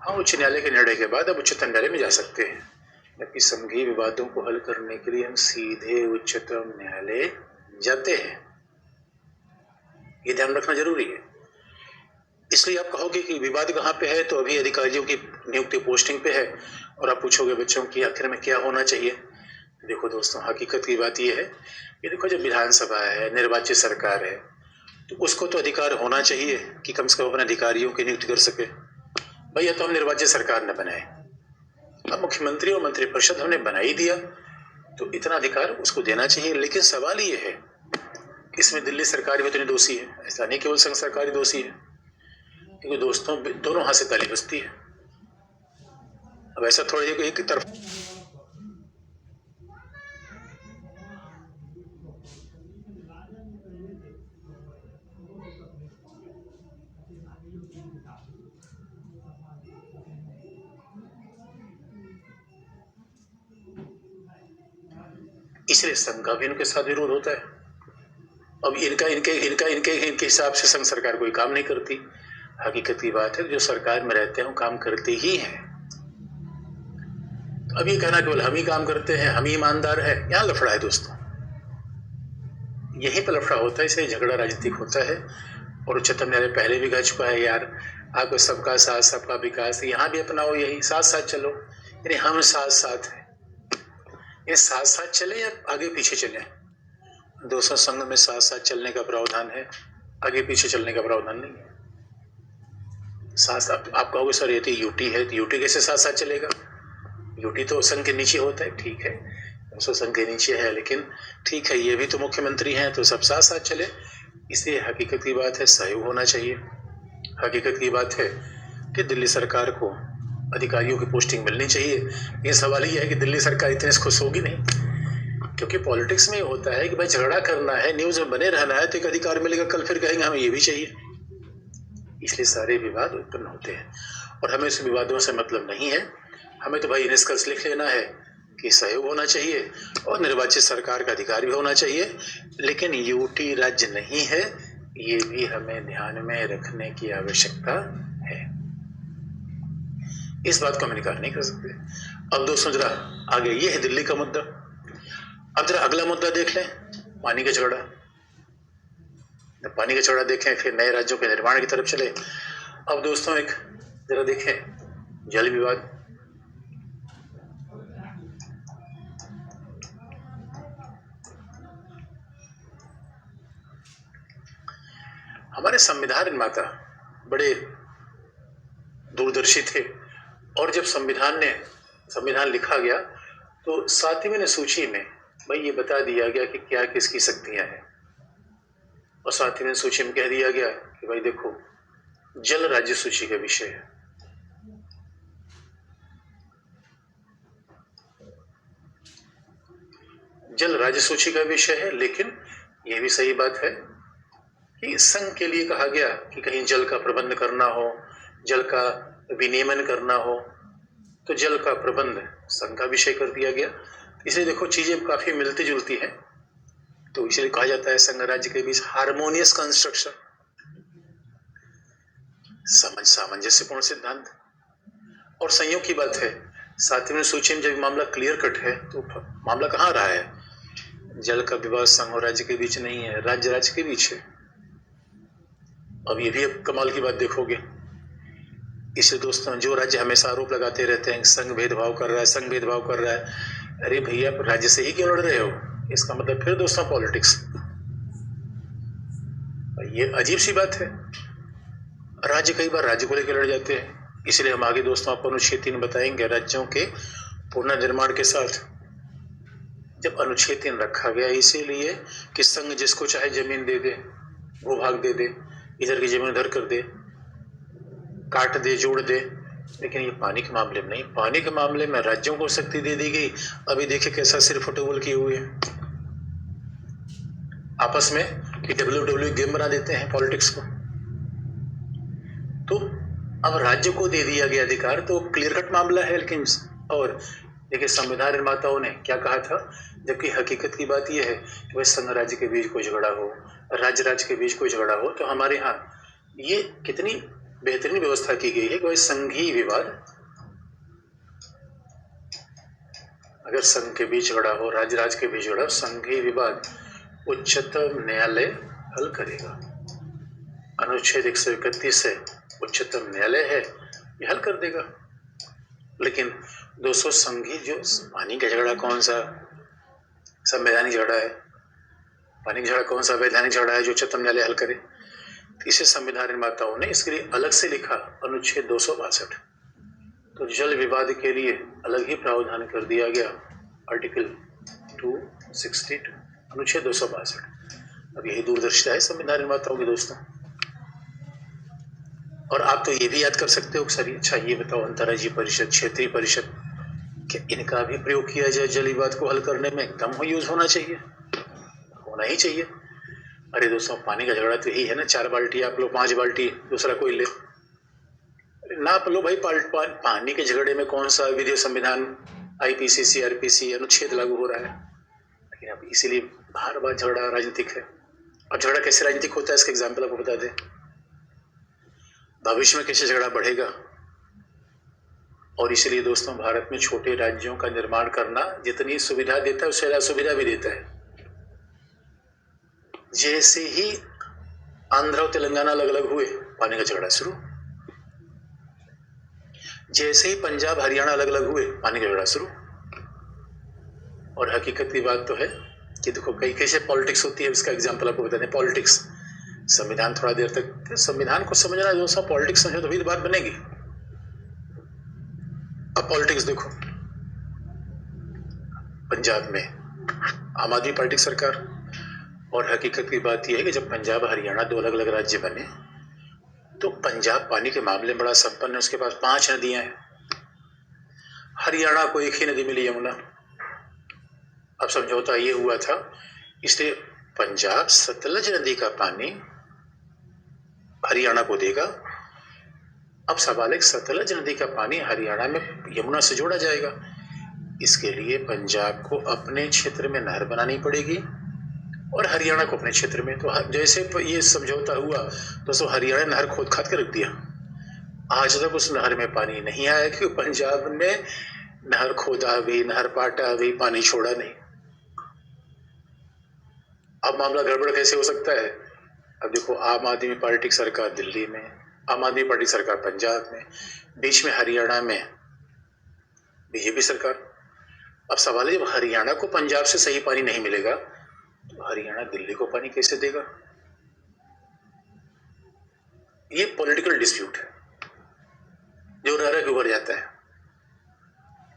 A: हाँ, उच्च न्यायालय के निर्णय के बाद अब उच्चतम न्यायालय में जा सकते हैं, जबकि संघीय विवादों को हल करने के लिए हम सीधे उच्चतम न्यायालय जाते हैं। ये ध्यान रखना जरूरी है। इसलिए आप कहोगे कि विवाद कहाँ पे है, तो अभी अधिकारियों की नियुक्ति पोस्टिंग पे है और आप पूछोगे बच्चों की आखिर में क्या होना चाहिए। देखो दोस्तों, हकीकत की बात ये है कि देखो, जब विधानसभा है, निर्वाचित सरकार है, तो उसको तो अधिकार होना चाहिए कि कम से कम अपने अधिकारियों की नियुक्ति कर सके। भैया तो हम निर्वाचित सरकार ने बनाए, अब मुख्यमंत्री और मंत्रिपरिषद हमने बना ही दिया तो इतना अधिकार उसको देना चाहिए। लेकिन सवाल ये है कि इसमें दिल्ली सरकार भी तो नहीं दोषी है, ऐसा नहीं केवल संघ सरकार ही दोषी है, क्योंकि दोस्तों दोनों हाथ से ताली बजती है। अब ऐसा थोड़ा एक तरफ इसलिए संघ का भी इनके साथ विरोध होता है। अब इनके हिसाब से संघ सरकार कोई काम नहीं करती। हकीकत की बात है, जो सरकार में रहते हैं वो काम करते ही हैं। अब ये कहना केवल हम ही काम करते हैं, हम ही ईमानदार है, यहाँ लफड़ा है दोस्तों। यहीं पर लफड़ा होता है, इसलिए झगड़ा राजनीतिक होता है। और उच्चतम न्यायालय पहले भी कह चुका है, यार आपको सबका साथ सबका विकास, यहाँ भी अपनाओ, यही साथ साथ चलो। यानी हम साथ साथ हैं, ये साथ साथ चले या आगे पीछे चले। दोस्तों, संघ में साथ साथ चलने का प्रावधान है, आगे पीछे चलने का प्रावधान नहीं है। साथ आप कहोगे सर ये तो यूटी है, तो यूटी कैसे साथ साथ चलेगा? यूटी तो संघ के नीचे होता है, ठीक है, उसको संघ के नीचे है, लेकिन ठीक है, ये भी तो मुख्यमंत्री हैं, तो सब साथ साथ चले। इसलिए हकीकत की बात है, सहयोग होना चाहिए। हकीकत की बात है कि दिल्ली सरकार को अधिकारियों की पोस्टिंग मिलनी चाहिए। ये सवाल ही है कि दिल्ली सरकार इतने खुश होगी नहीं, क्योंकि पॉलिटिक्स में ये होता है कि भाई झगड़ा करना है, न्यूज में बने रहना है, तो एक अधिकार मिलेगा, कल फिर कहेंगे हमें ये भी चाहिए। इसलिए सारे विवाद उत्पन्न होते हैं और हमें उस विवादों से मतलब नहीं है। हमें तो भाई निष्कर्ष लिख लेना है कि सहयोग होना चाहिए और निर्वाचित सरकार का अधिकार भी होना चाहिए, लेकिन यूटी राज्य नहीं है, ये भी हमें ध्यान में रखने की आवश्यकता है। इस बात को हम इनकार नहीं कर सकते। अब दोस्तों जरा आगे, ये है दिल्ली का मुद्दा। अब जरा अगला मुद्दा देख लें, पानी का झगड़ा। पानी का झगड़ा देखें, फिर नए राज्यों के निर्माण की तरफ चले। अब दोस्तों एक जरा देखें जल विवाद। हमारे संविधान निर्माता बड़े दूरदर्शी थे और जब संविधान लिखा गया तो 7वीं सूची में भाई ये बता दिया गया कि क्या किसकी शक्तियां हैं, और 7वीं सूची में कह दिया गया कि भाई देखो, जल राज्य सूची का विषय है। जल राज्य सूची का विषय है, लेकिन यह भी सही बात है कि संघ के लिए कहा गया कि कहीं जल का प्रबंध करना हो, जल का विनियमन करना हो, तो जल का प्रबंध संघ का विषय कर दिया गया। इसलिए देखो चीजें काफी मिलती जुलती हैं, तो इसलिए कहा जाता है संघ राज्य के बीच हार्मोनियस कंस्ट्रक्शन, सामंजस्यपूर्ण सिद्धांत। और संयोग की बात है, 7वीं सूची में जब मामला क्लियर कट है तो मामला कहाँ रहा है? जल का विवाद संघ और राज्य के बीच नहीं है, राज्य के बीच है। अब ये भी अब कमाल की बात देखोगे। इसलिए दोस्तों, जो राज्य हमेशा आरोप लगाते रहते हैं संघ भेदभाव कर रहा है, अरे भैया राज्य से ही क्यों लड़ रहे हो? इसका मतलब फिर दोस्तों पॉलिटिक्स। ये अजीब सी बात है। राज्य कई बार राज्य को लेकर लड़ जाते हैं, इसलिए हम आगे दोस्तों आपको अनुच्छेद 3 बताएंगे। राज्यों के पुनर्निर्माण के साथ जब अनुच्छेद 3 रखा गया इसीलिए कि संघ जिसको चाहे जमीन दे दे, भूभाग दे दे, इधर की जमीन उधर कर दे, काट दे, जोड़ दे, लेकिन ये पानी के मामले में नहीं। पानी के मामले में राज्यों को शक्ति दे दी गई। अभी देखिए कैसा सिर फुटबॉल किए हुए हैं आपस में कि WWE गेम बना देते हैं पॉलिटिक्स को। तो अब राज्य को दे दिया गया अधिकार, तो क्लियर कट मामला है। लेकिन और देखिए संविधान निर्माताओं ने क्या कहा था, जबकि हकीकत की बात यह है कि भाई संघ राज्य के बीच कोई झगड़ा हो, राज्य राज्य के बीच कोई झगड़ा हो, तो हमारे यहाँ ये कितनी बेहतरीन व्यवस्था की गई है कि भाई संघीय विवाद, अगर संघ के बीच झगड़ा हो, राज्य राज्य के बीच झगड़ा हो, संघीय विवाद उच्चतम न्यायालय हल करेगा। अनुच्छेद 131 है, उच्चतम न्यायालय है, ये हल कर देगा। लेकिन दोस्तों संघीय जो पानी का झगड़ा कौन सा संवैधानिक झगड़ा है, पानी का झगड़ा कौन सा वैधानिक झगड़ा है जो उच्चतम न्यायालय हल करे। इसे संविधान निर्माताओं ने इसके लिए अलग से लिखा, अनुच्छेद 262। तो जल विवाद के लिए अलग ही प्रावधान कर दिया गया, आर्टिकल 262, अनुच्छेद 262। अब यही दूरदर्शिता है संविधान निर्माताओं की दोस्तों। और आप तो ये भी याद कर सकते हो सर, अच्छा ये बताओ अंतर्राज्यीय परिषद, क्षेत्रीय परिषद, क्या इनका भी प्रयोग किया जाए जल विवाद को हल करने में? एकदम यूज होना चाहिए, होना ही चाहिए। अरे दोस्तों पानी का झगड़ा तो यही है ना, 4 बाल्टी आप लो, 5 बाल्टी दूसरा कोई ले, नाप लो भाई। पानी के झगड़े में कौन सा विधि संविधान, IPC CRPC अनुच्छेद लागू हो रहा है? लेकिन अब इसीलिए बार बार झगड़ा राजनीतिक है। और झगड़ा कैसे राजनीतिक होता है इसका एग्जाम्पल आपको बता दें। भविष्य में कैसे झगड़ा बढ़ेगा। और इसलिए दोस्तों भारत में छोटे राज्यों का निर्माण करना जितनी सुविधा देता है उससे ज्यादा सुविधा भी देता है। जैसे ही आंध्र और तेलंगाना अलग अलग हुए, पानी का झगड़ा शुरू। जैसे ही पंजाब हरियाणा अलग अलग हुए, पानी का झगड़ा शुरू। और हकीकत की बात तो है कि देखो कई कैसे पॉलिटिक्स होती है, इसका एग्जाम्पल आपको बता दें। पॉलिटिक्स, संविधान थोड़ा देर तक, संविधान को समझना है दोस्तों, पॉलिटिक्स समझो तभी तो बात बनेगी। अब पॉलिटिक्स देखो, पंजाब में आम आदमी पार्टी सरकार। और हकीकत की बात यह है कि जब पंजाब हरियाणा 2 अलग अलग राज्य बने तो पंजाब पानी के मामले में बड़ा संपन्न है, उसके पास 5 नदियां हैं। हरियाणा को एक ही नदी मिली, यमुना। अब समझौता ये हुआ था, इसलिए पंजाब सतलज नदी का पानी हरियाणा को देगा। अब सवाल है सतलज नदी का पानी हरियाणा में यमुना से जोड़ा जाएगा। इसके लिए पंजाब को अपने क्षेत्र में नहर बनानी पड़ेगी और हरियाणा को अपने क्षेत्र में। तो जैसे ये समझौता हुआ तो हरियाणा ने नहर खोद खाद के रख दिया। आज तक उस नहर में पानी नहीं आया क्योंकि पंजाब ने नहर खोदा भी, नहर पाटा भी, पानी छोड़ा नहीं। अब मामला गड़बड़ कैसे हो सकता है? अब देखो आम आदमी पार्टी की सरकार दिल्ली में, आम आदमी पार्टी सरकार पंजाब में, बीच में हरियाणा में बीजेपी सरकार। अब सवाल है जब हरियाणा को पंजाब से सही पानी नहीं मिलेगा तो हरियाणा दिल्ली को पानी कैसे देगा? ये पॉलिटिकल डिस्प्यूट है जो रह रह के उभर जाता है।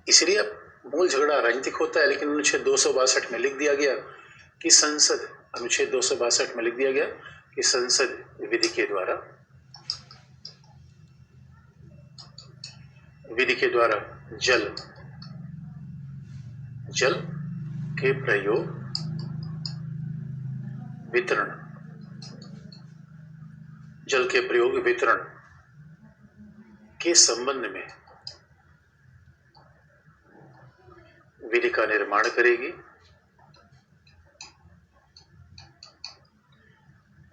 A: इसलिए अब मूल झगड़ा राजनीतिक होता है। लेकिन अनुच्छेद 262 में लिख दिया गया कि संसद, अनुच्छेद 262 में लिख दिया गया कि संसद विधि के द्वारा जल के प्रयोग, वितरण, जल के प्रयोग वितरण के संबंध में विधि का निर्माण करेगी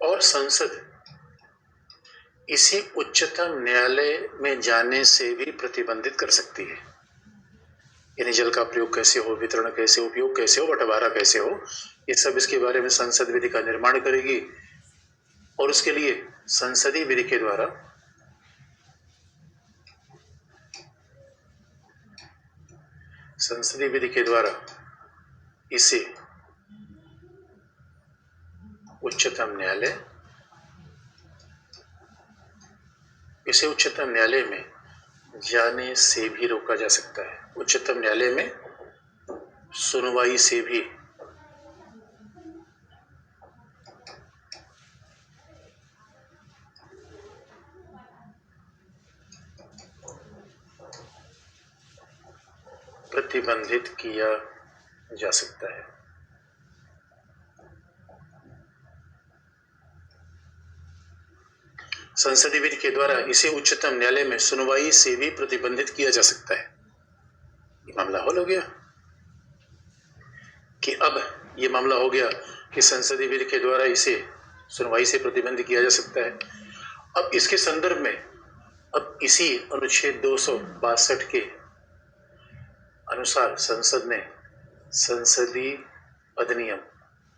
A: और संसद इसे उच्चतम न्यायालय में जाने से भी प्रतिबंधित कर सकती है। यानी जल का प्रयोग कैसे हो, वितरण कैसे, उपयोग कैसे हो, बंटवारा कैसे हो, ये सब इसके बारे में संसद विधि का निर्माण करेगी। और उसके लिए संसदीय विधि के द्वारा इसे उच्चतम न्यायालय उसे उच्चतम न्यायालय में जाने से भी रोका जा सकता है। उच्चतम न्यायालय में सुनवाई से भी प्रतिबंधित किया जा सकता है। संसदीय विधि के द्वारा इसे उच्चतम न्यायालय में सुनवाई से भी प्रतिबंधित किया जा सकता है। ये मामला हल हो गया कि अब ये मामला हो गया कि संसदीय विधि के द्वारा इसे सुनवाई से प्रतिबंधित किया जा सकता है। अब इसके संदर्भ में अब इसी अनुच्छेद 262 के अनुसार संसद ने संसदीय अधिनियम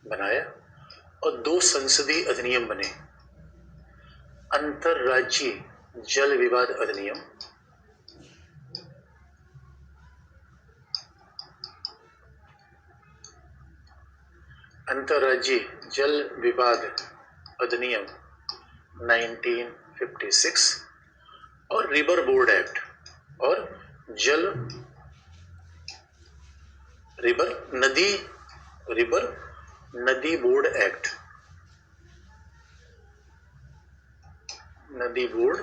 A: बनाया और 2 संसदीय अधिनियम बने। अंतरराज्यीय जल विवाद अधिनियम अंतरराज्यीय जल विवाद अधिनियम 1956 और रिवर बोर्ड एक्ट और रिवर नदी बोर्ड एक्ट, नदी बोर्ड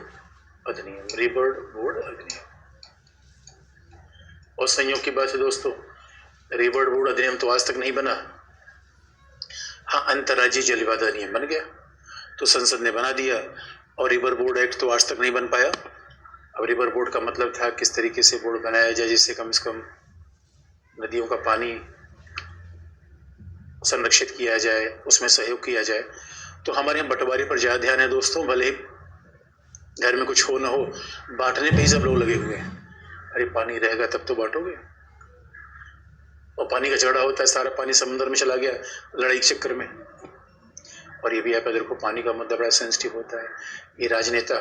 A: अधिनियम, रिवर बोर्ड अधिनियम। और संयोग की बात है दोस्तों, रिवर बोर्ड अधिनियम तो आज तक नहीं बना। हाँ, अंतरराज्यीय जल विवाद अधिनियम बन गया, तो संसद ने बना दिया, और रिवर बोर्ड एक्ट तो आज तक नहीं बन पाया। अब रिवर बोर्ड का मतलब था किस तरीके से बोर्ड बनाया जाए जिससे कम से कम नदियों का पानी संरक्षित किया जाए, उसमें सहयोग किया जाए। तो हमारे यहाँ बंटवारे पर ज्यादा ध्यान है दोस्तों, भले ही घर में कुछ हो ना हो, बांटने पे ही सब लोग लगे हुए हैं। अरे पानी रहेगा तब तो बांटोगे, और पानी का झगड़ा होता है, सारा पानी समुद्र में चला गया लड़ाई के चक्कर में। और ये भी आप देखो, पानी का मुद्दा बड़ा सेंसिटिव होता है। ये राजनेता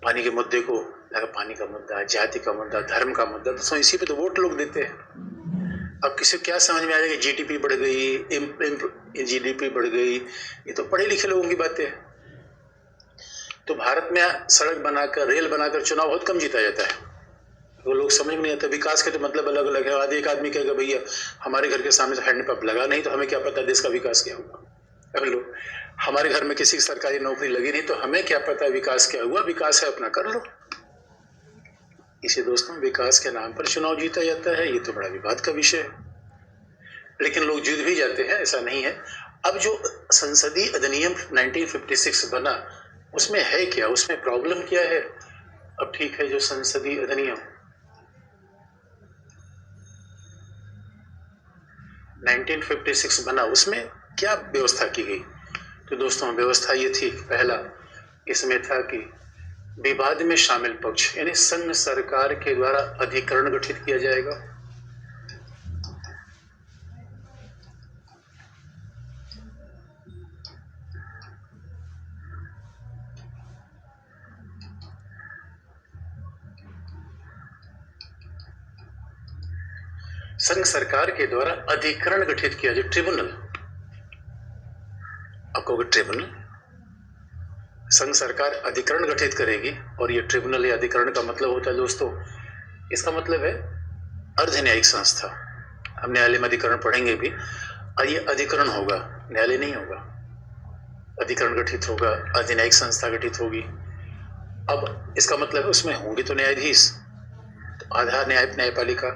A: पानी के मुद्दे को, पानी का मुद्दा, जाति का मुद्दा, धर्म का मुद्दा, तो इसी पे तो वोट लोग देते हैं। अब किसी को क्या समझ में आ जाएगा, जीडीपी बढ़ गई, जीडीपी बढ़ गई, ये तो पढ़े लिखे लोगों की बातें हैं। तो भारत में सड़क बनाकर, रेल बनाकर चुनाव बहुत कम जीता जाता है। वो लोग समझ में नहीं आता, विकास के तो मतलब अलग अलग है। आधे एक आदमी कहेगा भैया हमारे घर के सामने तो हैंडपंप लगा नहीं, तो हमें क्या पता देश का विकास क्या हुआ। अब लोग, हमारे घर में किसी की सरकारी नौकरी लगी नहीं, तो हमें क्या पता विकास क्या हुआ। विकास है अपना कर लो। इसे दोस्तों विकास के नाम पर चुनाव जीता जाता है, ये तो बड़ा विवाद का विषय है। लेकिन लोग जीत भी जाते हैं, ऐसा नहीं है। अब जो संसदीय अधिनियम 1956 बना, उसमें है क्या, उसमें प्रॉब्लम क्या है। अब ठीक है, जो संसदीय अधिनियम 1956 बना, उसमें क्या व्यवस्था की गई। तो दोस्तों व्यवस्था ये थी, पहला इसमें था कि विवाद में शामिल पक्ष यानी संघ सरकार के द्वारा अधिकरण गठित किया जाएगा। संघ सरकार के द्वारा अधिकरण गठित किया जाए, ट्रिब्यूनल। आपको ट्रिब्यूनल, संघ सरकार अधिकरण गठित करेगी, और ये ट्रिब्यूनल या अधिकरण का मतलब होता है दोस्तों, इसका मतलब है अर्ध न्यायिक संस्था। हम न्यायालय में अधिकरण पढ़ेंगे भी, और ये अधिकरण होगा, न्यायालय नहीं होगा। अधिकरण गठित होगा, अर्ध न्यायिक संस्था गठित होगी। अब इसका मतलब है उसमें होंगे तो न्यायाधीश, तो आधार न्यायपालिका।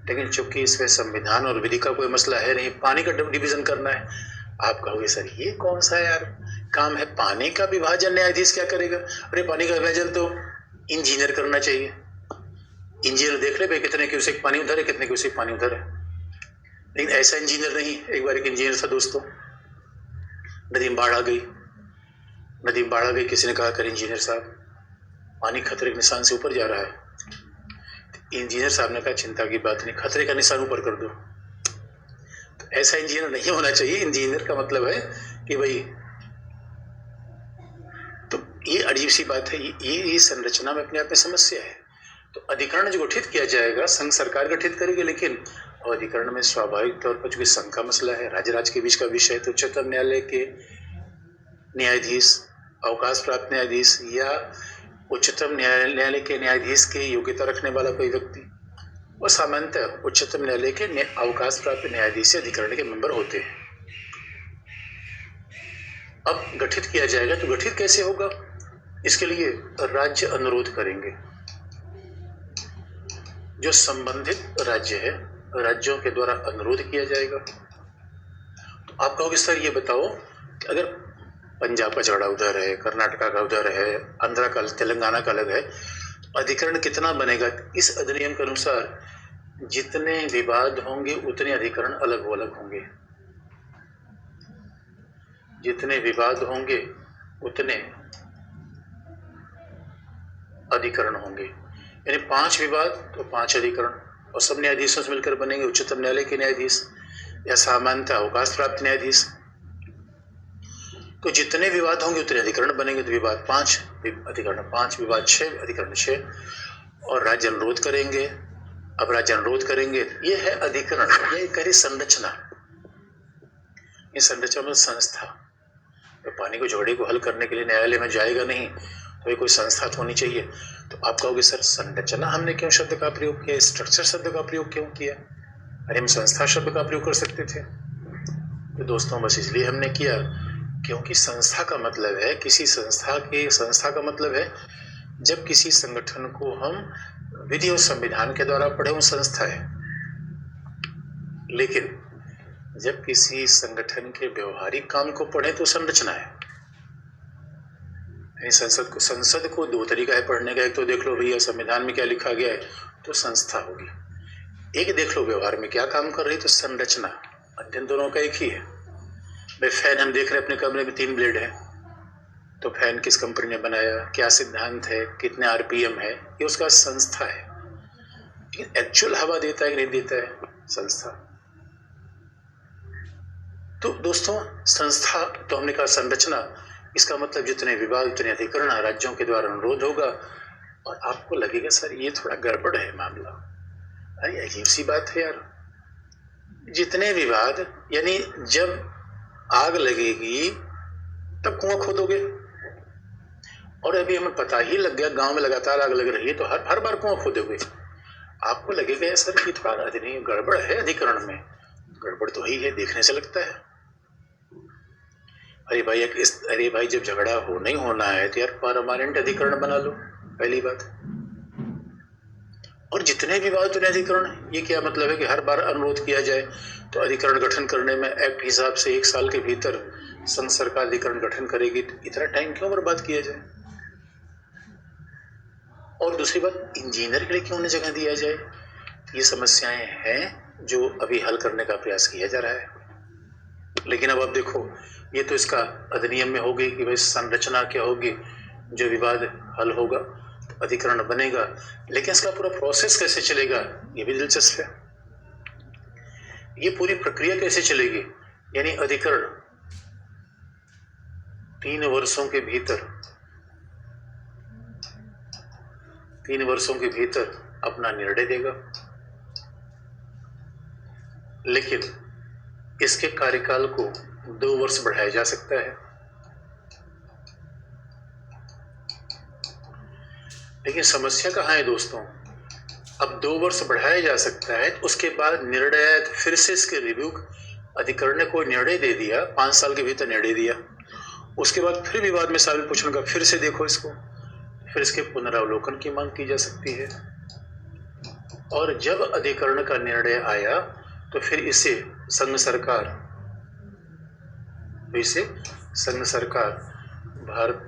A: लेकिन चूंकि इसमें संविधान और विधि का कोई मसला है नहीं, पानी का डिवीजन करना है। आप कहोगे सर ये कौन सा यार काम है, पानी का विभाजन न्यायाधीश क्या करेगा। अरे पानी का विभाजन तो इंजीनियर करना चाहिए। इंजीनियर देख ले भाई कितने क्यूसेक पानी उधर है, कितने क्यूसेक पानी उधर है। लेकिन ऐसा इंजीनियर नहीं। एक बार एक इंजीनियर था दोस्तों, नदी में बाढ़ आ गई, नदी में बाढ़ आ गई। किसी ने कहा कर इंजीनियर साहब पानी खतरे के निशान से ऊपर जा रहा है। इंजीनियर साहब ने कहा चिंता की बात नहीं, खतरे का निशान ऊपर कर दो। तो ऐसा इंजीनियर नहीं होना चाहिए। इंजीनियर का मतलब है कि भाई, तो ये अजीब सी बात है। ये संरचना में अपने आप में समस्या है। तो अधिकरण जो गठित किया जाएगा, संघ सरकार गठित करेगी, लेकिन अधिकरण में स्वाभाविक तौर पर चूंकि संघ का मसला है, राज्य राज्य के बीच का विषय है, तो उच्चतम न्यायालय के न्यायाधीश, अवकाश प्राप्त न्यायाधीश या उच्चतम न्यायालय के न्यायाधीश की योग्यता रखने वाला कोई व्यक्ति, और सामान्यतः उच्चतम न्यायालय के अवकाश प्राप्त न्यायाधीश अधिकरण के मेंबर होते हैं। अब गठित किया जाएगा, तो गठित कैसे होगा? इसके लिए राज्य अनुरोध करेंगे। जो संबंधित राज्य है, राज्यों के द्वारा अनुरोध किया जाएगा। तो आप कहोगे सर ये बताओ कि अगर पंजाब का झगड़ा उधर है, कर्नाटका का उधर है, आंध्रा का, तेलंगाना का अलग है, अधिकरण कितना बनेगा? इस अधिनियम के अनुसार जितने विवाद होंगे उतने अधिकरण अलग अलग होंगे। जितने विवाद होंगे उतने अधिकरण होंगे। यानी 5 विवाद तो 5 अधिकरण, और सब न्यायाधीशों से मिलकर बनेंगे उच्चतम न्यायालय के न्यायाधीश या सामान्यतः अवकाश प्राप्त न्यायाधीश। तो जितने विवाद होंगे उतने अधिकरण बनेंगे। तो विवाद 5, अधिकरण 5, विवाद 6, अधिकरण 6, और राज्य अनुरोध करेंगे। अब राज्य अनुरोध करेंगे, ये है अधिकरण, ये करी संरचना। ये संरचना में संस्था, तो पानी को झगड़े को हल करने के लिए न्यायालय में जाएगा नहीं, तो ये कोई संस्था तो होनी चाहिए। तो आप कहोगे सर संरचना हमने क्यों शब्द का प्रयोग किया, स्ट्रक्चर शब्द का प्रयोग क्यों किया? अरे हम संस्था शब्द का प्रयोग कर सकते थे। तो दोस्तों बस इसलिए हमने किया क्योंकि संस्था का मतलब है किसी संस्था का मतलब है जब किसी संगठन को हम विधि और संविधान के द्वारा पढ़े वो संस्था है, लेकिन जब किसी संगठन के व्यवहारिक काम को पढ़े तो संरचना है। संसद को 2 तरीका है पढ़ने का। एक तो देख लो भैया संविधान में क्या लिखा गया है, तो संस्था होगी। एक देख लो व्यवहार में क्या काम कर रही है, तो संरचना। अध्ययन दोनों का एक ही है। भाई फैन हम देख रहे हैं अपने कमरे में 3 ब्लेड है, तो फैन किस कंपनी ने बनाया, क्या सिद्धांत है, कितने आरपीएम है, ये उसका संस्था है। लेकिन एक्चुअल हवा देता है कि नहीं देता है, संस्था। तो दोस्तों संस्था, तो हमने कहा संरचना, इसका मतलब जितने विवाद उतने अधिकरण राज्यों के द्वारा अनुरोध होगा। और आपको लगेगा सर ये थोड़ा गड़बड़ है मामला, अरे अजीब सी बात है यार। जितने विवाद, यानी जब आग लगेगी तब कुआं खोदोगे, और अभी हमें पता ही लग गया गांव में लगातार आग लग रही है, तो हर बार कुआं खोदोगे। आपको लगेगा सर ये थोड़ा अधिनियम गड़बड़ है, अधिकरण में गड़बड़ तो ही है, देखने से लगता है। अरे भाई जब झगड़ा नहीं होना है तो यार परमानेंट अधिकरण बना लो, पहली बात। और जितने विवाद उतने अधिकरण, ये क्या मतलब है कि हर बार अनुरोध किया जाए? तो अधिकरण गठन करने में एक्ट हिसाब से 1 साल के भीतर संघ सरकार अधिकरण गठन करेगी, तो इतना टाइम क्यों बर्बाद किया जाए? और दूसरी बात, इंजीनियर के लिए क्यों उन्हें जगह दिया जाए? ये समस्याएं हैं जो अभी हल करने का प्रयास किया जा रहा है। लेकिन अब आप देखो, ये तो इसका अधिनियम में हो गई कि भाई संरचना क्या होगी, जो विवाद हल होगा तो अधिकरण बनेगा। लेकिन इसका पूरा प्रोसेस कैसे चलेगा, ये भी दिलचस्प है। ये पूरी प्रक्रिया कैसे चलेगी? यानी अधिकरण 3 वर्षों के भीतर अपना निर्णय देगा, लेकिन इसके कार्यकाल को 2 वर्ष बढ़ाया जा सकता है। लेकिन समस्या कहाँ है दोस्तों? अब 2 वर्ष बढ़ाया जा सकता है, तो उसके बाद निर्णय फिर से इसके रिव्यू, अधिकरण ने कोई निर्णय दे दिया, 5 साल के भीतर निर्णय दिया, उसके बाद फिर विवाद में शामिल पूछने का, फिर से देखो इसको, फिर इसके पुनरावलोकन की मांग की जा सकती है। और जब अधिकरण का निर्णय आया तो फिर इसे संघ सरकार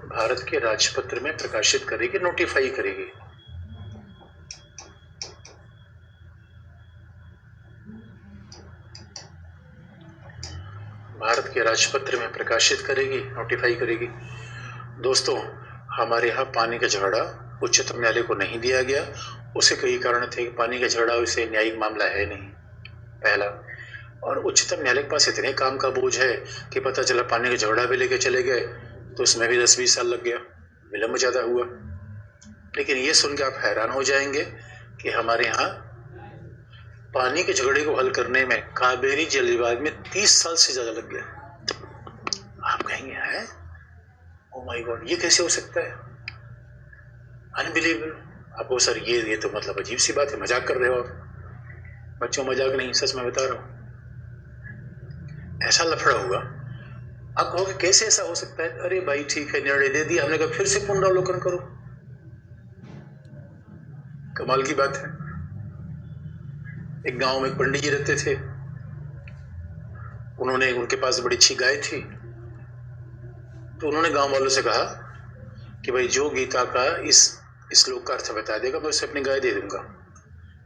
A: भारत के राजपत्र में प्रकाशित करेगी, नोटिफाई करेगी। भारत के राजपत्र में प्रकाशित करेगी, नोटिफाई करेगी। दोस्तों हमारे यहाँ पानी का झगड़ा उच्चतम न्यायालय को नहीं दिया गया, उसे कई कारण थे कि पानी का झगड़ा उसे न्यायिक मामला है नहीं, पहला। और उच्चतम न्यायालय के पास इतने काम का बोझ है कि पता चला पानी का झगड़ा भी लेके चले गए तो उसमें भी 10-20 साल लग गया, विलंब ज़्यादा हुआ। लेकिन ये सुन के आप हैरान हो जाएंगे कि हमारे यहाँ पानी के झगड़े को हल करने में कावेरी जल विवाद में 30 साल से ज़्यादा लग गया। आप कहेंगे है, ओ माय गॉड, ये कैसे हो सकता है? अनबिलीवेबल। आपको सर ये तो मतलब अजीब सी बात है, मजाक कर रहे हो आप। बच्चों मजाक नहीं, सच में बता रहा हूं, ऐसा लफड़ा हुआ। आप कहोगे कैसे ऐसा हो सकता है? अरे भाई ठीक है, निर्णय दे दिया हमने, कहा फिर से पुनरावलोकन करो। कमाल की बात है। एक गांव में एक पंडित जी रहते थे, उनके पास बड़ी अच्छी गाय थी, तो उन्होंने गांव वालों से कहा कि भाई जो गीता का इस श्लोक का अर्थ बता देगा मैं उसे अपनी गाय दे दूंगा।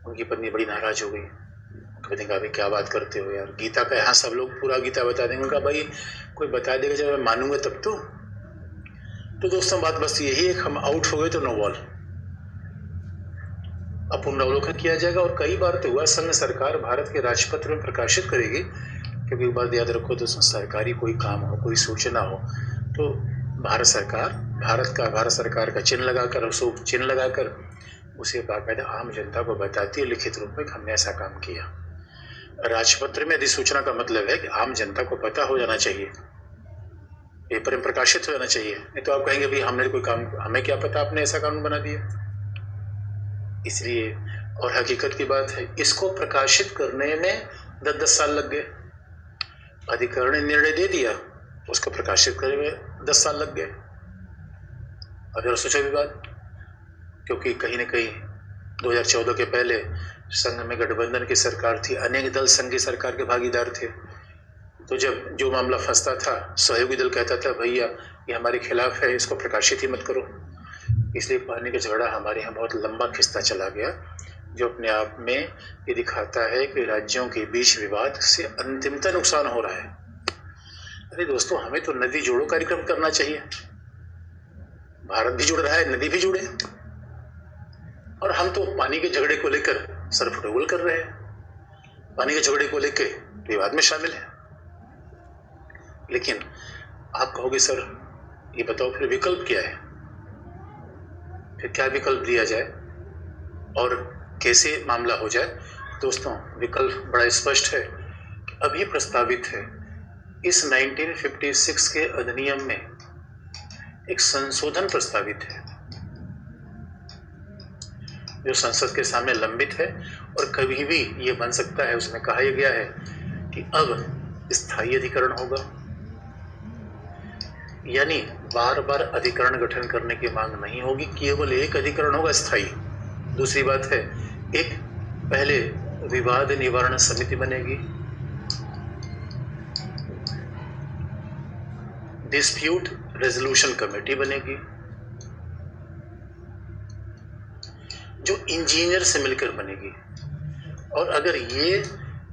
A: उनकी पत्नी बड़ी नाराज हो गई, पत्नी कहा भाई क्या बात करते हो यार, गीता का यहाँ सब लोग पूरा गीता बता देंगे। उनका भाई कोई बता देगा जब मैं मानूंगा तब तो दोस्तों बात बस यही है, हम आउट हो गए तो नो बॉल। अब पुनरावलोकन किया जाएगा और कई बार तो हुआ संघ सरकार भारत के राजपत्र में प्रकाशित करेगी, क्योंकि एक बात याद रखो दोस्तों, सरकारी कोई काम हो, कोई सूचना हो तो भारत सरकार का चिन्ह लगाकर उसे बाकायदा आम जनता को बताती है लिखित रूप में कि हमने ऐसा काम किया। राजपत्र में अधिसूचना का मतलब है कि आम जनता को पता हो जाना चाहिए, पेपर में प्रकाशित हो जाना चाहिए। नहीं तो आप कहेंगे भाई हमने कोई काम, हमें क्या पता आपने ऐसा कानून बना दिया। इसलिए, और हकीकत की बात है, इसको प्रकाशित करने में 10-10 साल लग गए। अधिकरण ने निर्णय दे दिया, उसको प्रकाशित करने में 10 साल लग गए। अब जरा सोचो भी बात, क्योंकि कहीं ना कहीं 2014 के पहले संघ में गठबंधन की सरकार थी, अनेक दल संघ की सरकार के भागीदार थे। तो जब जो मामला फंसता था, सहयोगी दल कहता था भैया ये हमारे खिलाफ है, इसको प्रकाशित ही मत करो। इसलिए पानी का झगड़ा हमारे यहाँ बहुत लंबा खिंचता चला गया, जो अपने आप में ये दिखाता है कि राज्यों के बीच विवाद से अंतिमतः नुकसान हो रहा है। अरे दोस्तों, हमें तो नदी जोड़ो कार्यक्रम करना चाहिए। भारत भी जुड़ रहा है, नदी भी जुड़े, और हम तो पानी के झगड़े को लेकर सरफटोल कर रहे हैं, पानी के झगड़े को लेकर विवाद में शामिल है। लेकिन आप कहोगे सर ये बताओ फिर विकल्प क्या है, फिर क्या विकल्प दिया जाए और कैसे मामला हो जाए? दोस्तों विकल्प बड़ा स्पष्ट है कि अभी प्रस्तावित है, इस 1956 के अधिनियम में एक संशोधन प्रस्तावित है जो संसद के सामने लंबित है और कभी भी ये बन सकता है। उसमें कहा यह गया है कि अब स्थायी अधिकरण होगा, यानी बार बार अधिकरण गठन करने की मांग नहीं होगी, केवल एक अधिकरण होगा स्थायी। दूसरी बात है, एक पहले विवाद निवारण समिति बनेगी, डिस्प्यूट रेजोल्यूशन कमेटी बनेगी, जो इंजीनियर से मिलकर बनेगी, और अगर ये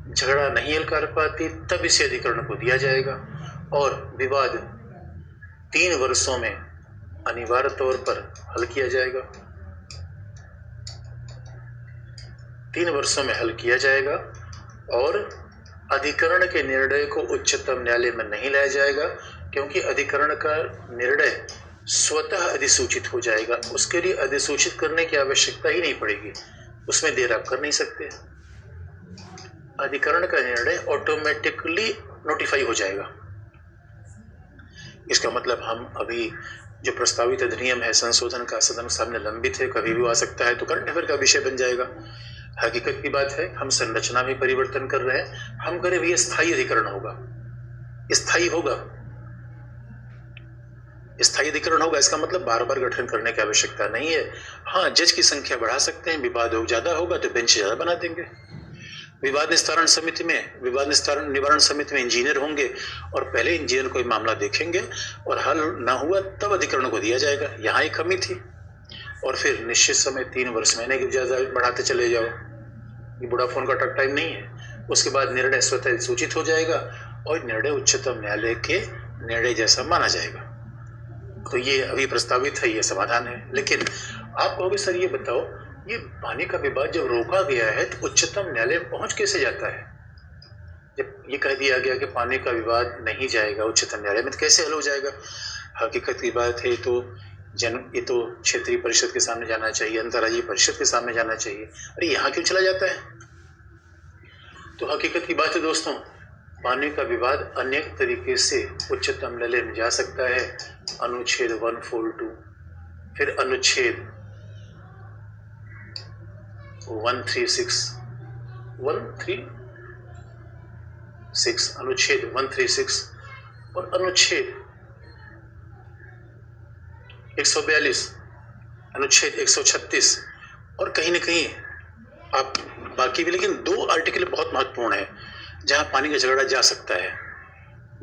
A: झगड़ा नहीं हल कर पाती तब इसे अधिकरण को दिया जाएगा और विवाद 3 वर्षों में अनिवार्य तौर पर हल किया जाएगा। 3 वर्षों में हल किया जाएगा और अधिकरण के निर्णय को उच्चतम न्यायालय में नहीं लाया जाएगा, क्योंकि अधिकरण का निर्णय स्वतः अधिसूचित हो जाएगा। उसके लिए अधिसूचित करने की आवश्यकता ही नहीं पड़ेगी, उसमें देर आप कर नहीं सकते। अधिकरण का निर्णय ऑटोमेटिकली नोटिफाई हो जाएगा। इसका मतलब हम अभी जो प्रस्तावित अधिनियम है संशोधन का सदन सामने लंबित है, कभी भी आ सकता है, तो करंट अफेयर का विषय बन जाएगा। हकीकत की बात है, हम संरचना में परिवर्तन कर रहे हैं, हम करें भी स्थायी अधिकरण होगा, स्थायी होगा, स्थायी अधिकरण होगा। इसका मतलब बार बार गठन करने की आवश्यकता नहीं है। हाँ, जज की संख्या बढ़ा सकते हैं, विवाद ज्यादा होगा तो बेंच ज्यादा बना देंगे। विवाद निवारण निवारण समिति में इंजीनियर होंगे और पहले इंजीनियर कोई मामला देखेंगे और हल ना हुआ तब अधिकरण को दिया जाएगा। यहाँ एक कमी थी, और फिर निश्चित समय 3 वर्ष महीने की ज्यादा बढ़ाते चले जाओ, ये वोडाफोन का टक टाइम नहीं है। उसके बाद निर्णय स्वतः सूचित हो जाएगा और निर्णय उच्चतम न्यायालय के निर्णय जैसा माना जाएगा। तो ये अभी प्रस्तावित है, ये समाधान है। लेकिन आप कहोगे सर ये बताओ, ये पानी का विवाद जब रोका गया है तो उच्चतम न्यायालय पहुंच कैसे जाता है? जब ये कह दिया गया कि पानी का विवाद नहीं जाएगा उच्चतम न्यायालय में, तो कैसे हल हो जाएगा? हकीकत की बात है, ये तो क्षेत्रीय परिषद के सामने जाना चाहिए, अंतर्राज्यीय परिषद के सामने जाना चाहिए। अरे यहाँ क्यों चला जाता है? तो हकीकत की बात है दोस्तों, पानी का विवाद अनेक तरीके से उच्चतम न्यायालय में जा सकता है। अनुच्छेद 142, फिर अनुच्छेद 136 अनुच्छेद 136 और अनुच्छेद 142, अनुच्छेद 136 और कहीं ना कहीं आप बाकी भी, लेकिन 2 आर्टिकल बहुत महत्वपूर्ण है जहां पानी का झगड़ा जा सकता है।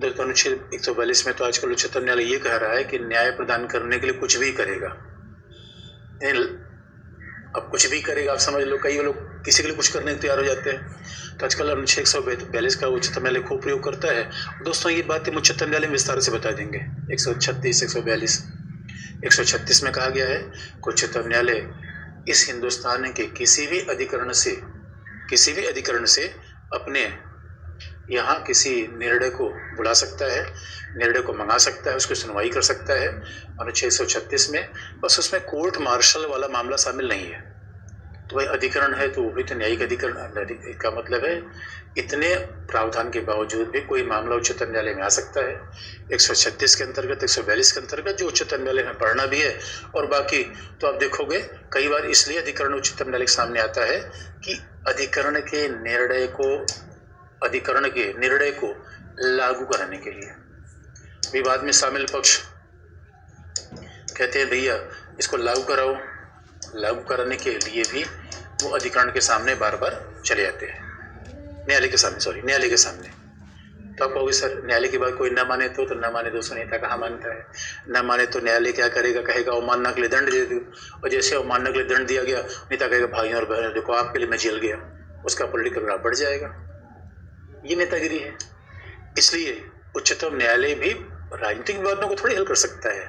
A: दरअसल अनुच्छेद 142 में तो आजकल उच्चतम न्यायालय ये कह रहा है कि न्याय प्रदान करने के लिए कुछ भी करेगा। अब कुछ भी करेगा, आप समझ लो, कई लोग किसी के लिए कुछ करने को तैयार हो जाते हैं। तो आजकल अनुच्छेद 142 का उच्चतम न्यायालय खूब प्रयोग करता है। दोस्तों ये बात हम उच्चतम न्यायालय में विस्तार से बता देंगे। 136, 142, 136 में कहा गया है कि उच्चतम न्यायालय इस हिंदुस्तान के किसी भी अधिकरण से अपने यहाँ किसी निर्णय को बुला सकता है, निर्णय को मंगा सकता है, उसकी सुनवाई कर सकता है। अनुच्छेद 136 में बस उसमें कोर्ट मार्शल वाला मामला शामिल नहीं है। तो भाई अधिकरण है तो वो भी तो न्यायिक अधिकरण का मतलब है इतने प्रावधान के बावजूद भी कोई मामला उच्चतम न्यायालय में आ सकता है। 136 के अंतर्गत, 142 के अंतर्गत जो उच्चतम न्यायालय में पढ़ना भी है, और बाकी तो आप देखोगे कई बार इसलिए अधिकरण उच्चतम न्यायालय के सामने आता है कि अधिकरण के निर्णय को लागू कराने के लिए विवाद में शामिल पक्ष कहते हैं भैया इसको लागू कराओ, लागू कराने के लिए भी वो अधिकरण के सामने बार बार चले जाते हैं, न्यायालय के सामने। तो आप कहोगे सर न्यायालय की बात कोई न माने तो न माने, दोस्तों नेता कहाँ मानता है? न माने तो न्यायालय क्या करेगा? कहेगा अवमानना के लिए दंड दे दो, और जैसे अवमानना के लिए दंड दिया गया, नेता कहेगा भाइयों और बहनों देखो आपके लिए मैं जेल गया, उसका पॉलिटिकल प्रभाव बढ़ जाएगा। ये नेतागिरी है। इसलिए उच्चतम न्यायालय भी राजनीतिक विवादों को थोड़ी हल कर सकता है।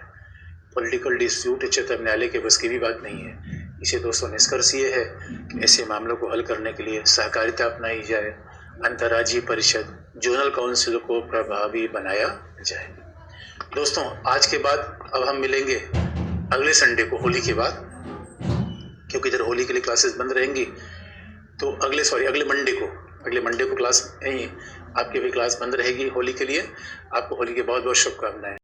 A: पॉलिटिकल डिस्प्यूट उच्चतम न्यायालय के बस की भी बात नहीं है। इसे दोस्तों निष्कर्ष ये है कि ऐसे मामलों को हल करने के लिए सहकारिता अपनाई जाए, अंतर्राज्यीय परिषद, जोनल काउंसिल को प्रभावी बनाया जाए। दोस्तों आज के बाद अब हम मिलेंगे अगले संडे को, होली के बाद, क्योंकि इधर होली के लिए क्लासेस बंद रहेंगी। तो अगले मंडे को क्लास नहीं, आपकी भी क्लास बंद रहेगी होली के लिए। आपको होली की बहुत बहुत शुभकामनाएं।